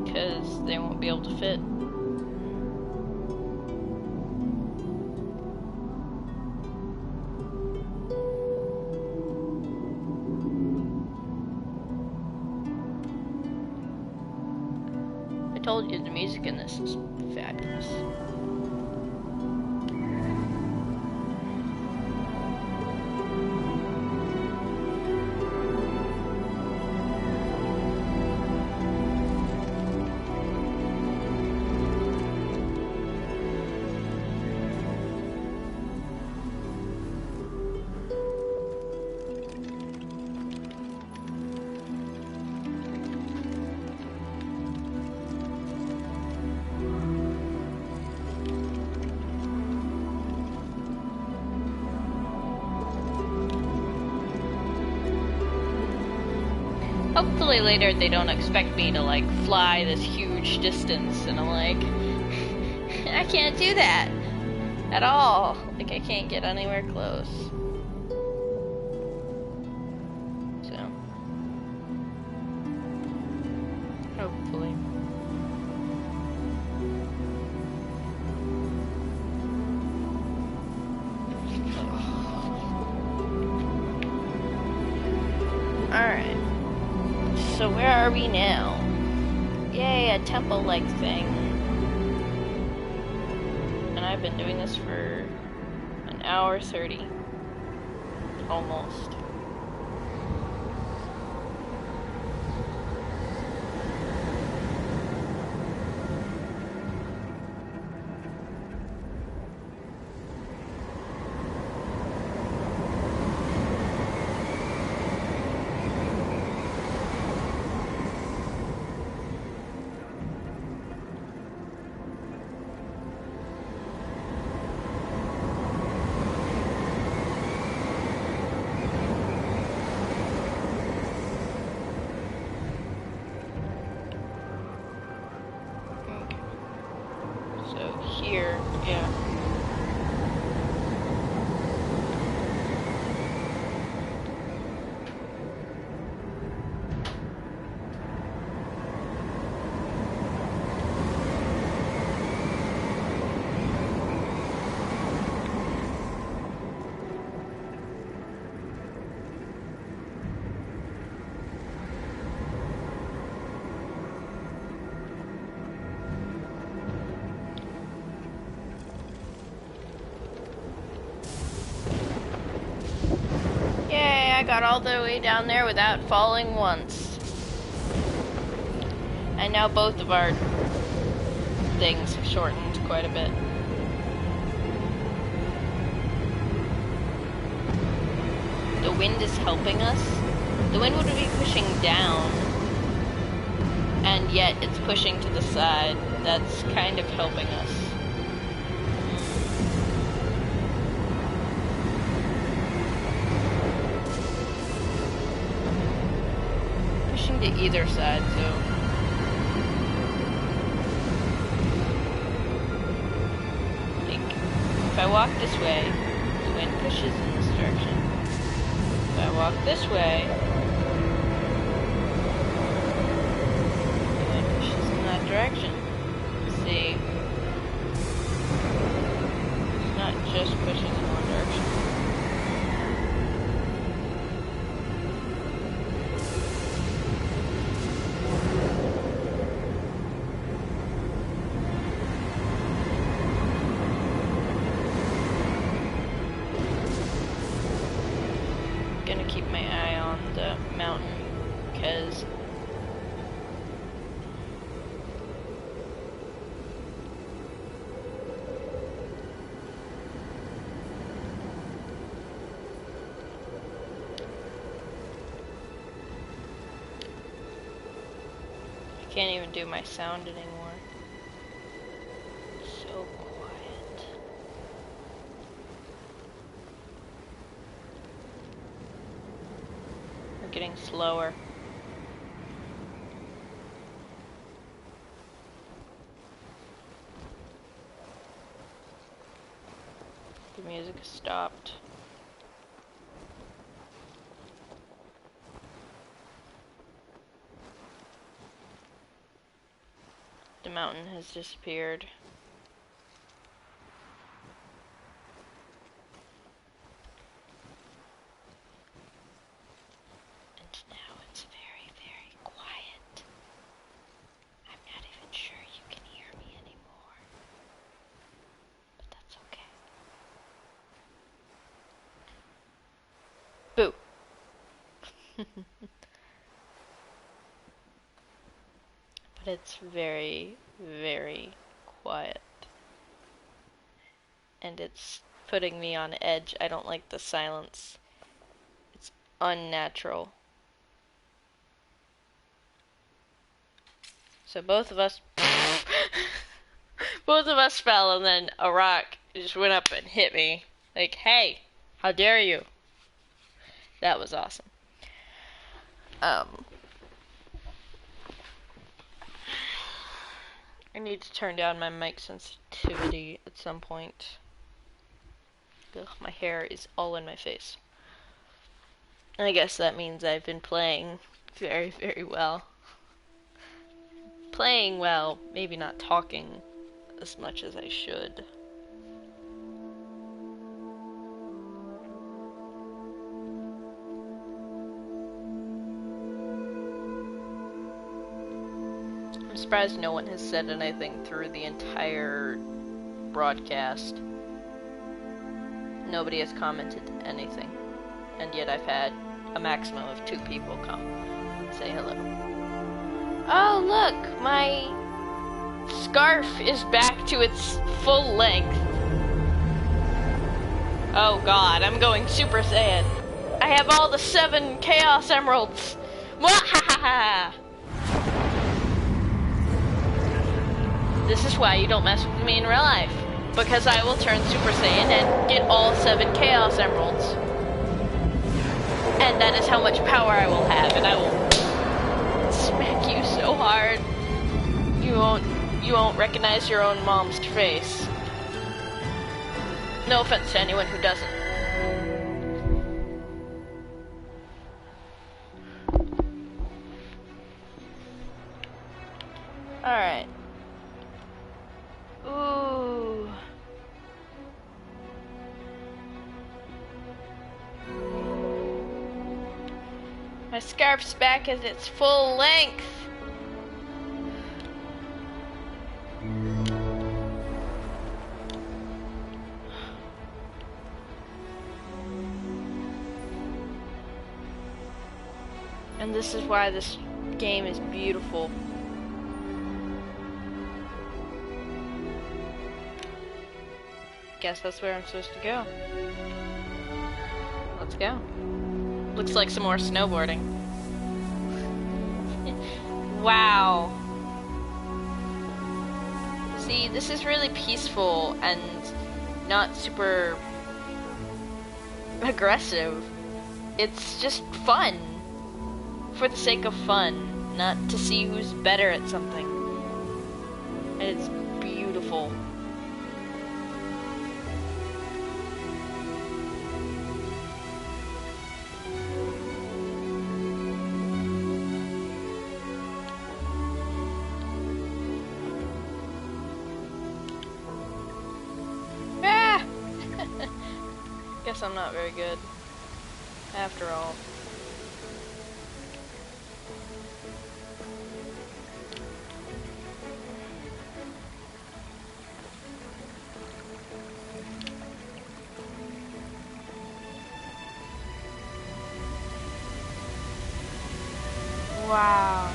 Because they won't be able to fit. I told you the music in this is fabulous. Hopefully later they don't expect me to like fly this huge distance and I'm like, I can't do that at all. Like I can't get anywhere close. So, hopefully. Alright. So where are we now? Yay, a temple-like thing. And I've been doing this for an hour 30. Almost. Here, yeah. got all the way down there without falling once. And now both of our things have shortened quite a bit. The wind is helping us. The wind would be pushing down, and yet it's pushing to the side. That's kind of helping us. Pushing to either side, so... like, if I walk this way, the wind pushes in this direction. If I walk this way, the wind pushes in that direction. See? It's not just pushing in one direction. Gonna keep my eye on the mountain, because I can't even do my sound anymore. So quiet. We're getting slower. The music has stopped. The mountain has disappeared. And now it's very, very quiet. I'm not even sure you can hear me anymore. But that's okay. Boo. But it's very, very quiet. And it's putting me on edge. I don't like the silence. It's unnatural. So both of us both of us fell, and then a rock just went up and hit me. Like, hey, how dare you? That was awesome. I need to turn down my mic sensitivity at some point. Ugh, my hair is all in my face. I guess that means I've been playing very, very well. Playing well, maybe not talking as much as I should. I'm surprised no one has said anything through the entire broadcast. Nobody has commented anything. And yet I've had a maximum of 2 people come and say hello. Oh look, my scarf is back to its full length. Oh god, I'm going Super Saiyan. I have all the 7 Chaos Emeralds. Mwahaha! This is why you don't mess with me in real life. Because I will turn Super Saiyan and get all 7 Chaos Emeralds. And that is how much power I will have, and I will smack you so hard. You won't recognize your own mom's face. No offense to anyone who doesn't. Alright. Ooh. My scarf's back at its full length. And this is why this game is beautiful. Guess that's where I'm supposed to go. Let's go. Looks like some more snowboarding. Wow. See, this is really peaceful and not super aggressive. It's just fun. For the sake of fun, not to see who's better at something. And it's beautiful. Ah! Guess I'm not very good. After all. Wow.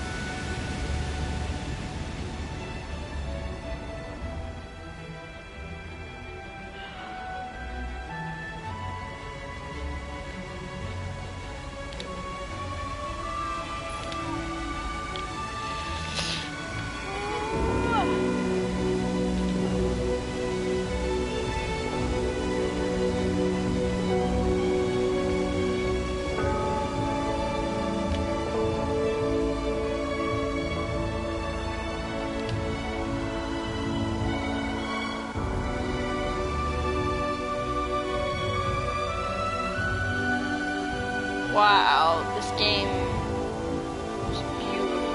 Wow, this game is beautiful.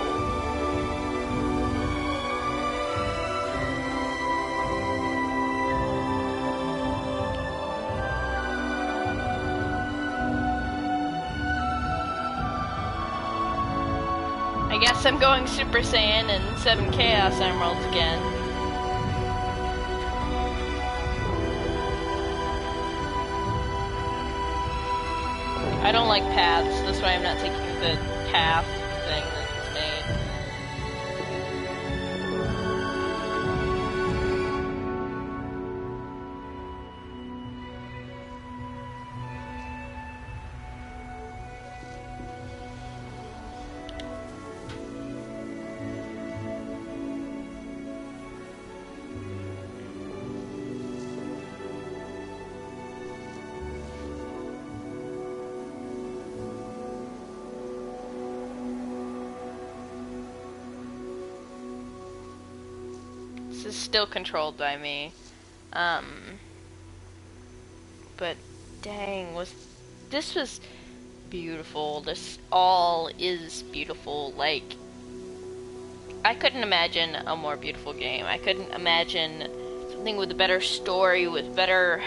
I guess I'm going Super Saiyan and 7 Chaos Emeralds again. I don't like paths, that's why I'm not taking the path thing that's made. This is still controlled by me. But dang, this was beautiful. This all is beautiful. Like, I couldn't imagine a more beautiful game. I couldn't imagine something with a better story, with better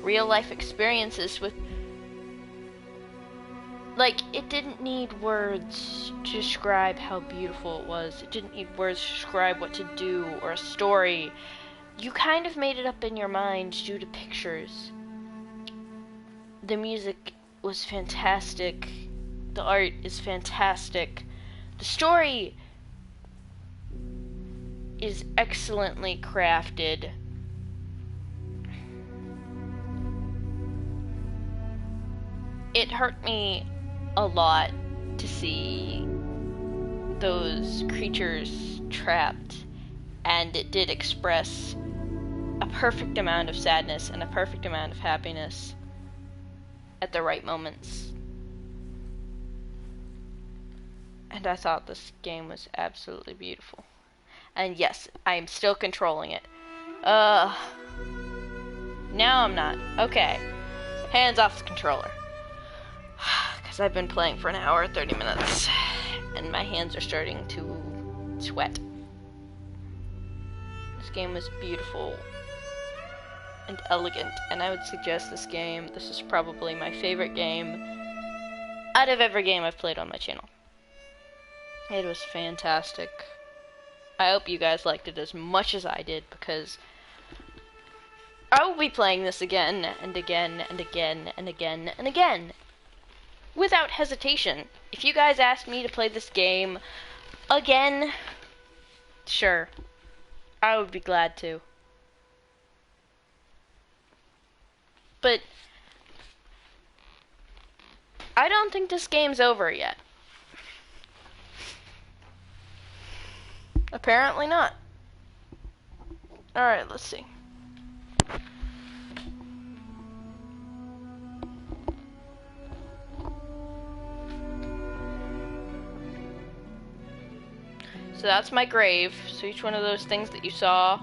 real life experiences, with like, it didn't need words to describe how beautiful it was. It didn't need words to describe what to do or a story. You kind of made it up in your mind due to pictures. The music was fantastic. The art is fantastic. The story is excellently crafted. It hurt me a lot to see those creatures trapped, and it did express a perfect amount of sadness and a perfect amount of happiness at the right moments. And I thought this game was absolutely beautiful. And yes, I am still controlling it. Now I'm not. Okay. Hands off the controller. Because I've been playing for an hour, 30 minutes, and my hands are starting to sweat. This game was beautiful and elegant, and I would suggest this game. This is probably my favorite game out of every game I've played on my channel. It was fantastic. I hope you guys liked it as much as I did, because I will be playing this again and again and again and again and again without hesitation. If you guys asked me to play this game again, sure, I would be glad to. But I don't think this game's over yet. Apparently not. Alright, let's see. So that's my grave. So each one of those things that you saw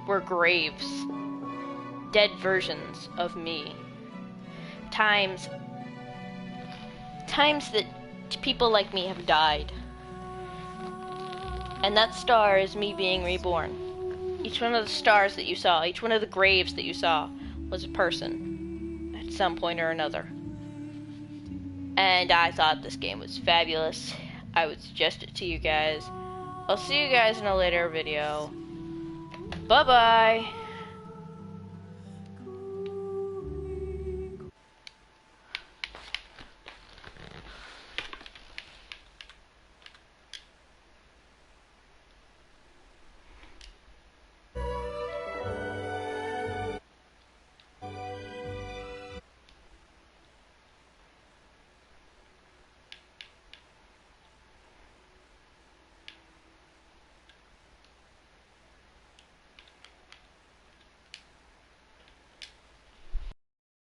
were graves. Dead versions of me. Times that people like me have died. And that star is me being reborn. Each one of the stars that you saw, each one of the graves that you saw was a person at some point or another. And I thought this game was fabulous. I would suggest it to you guys. I'll see you guys in a later video. Bye-bye.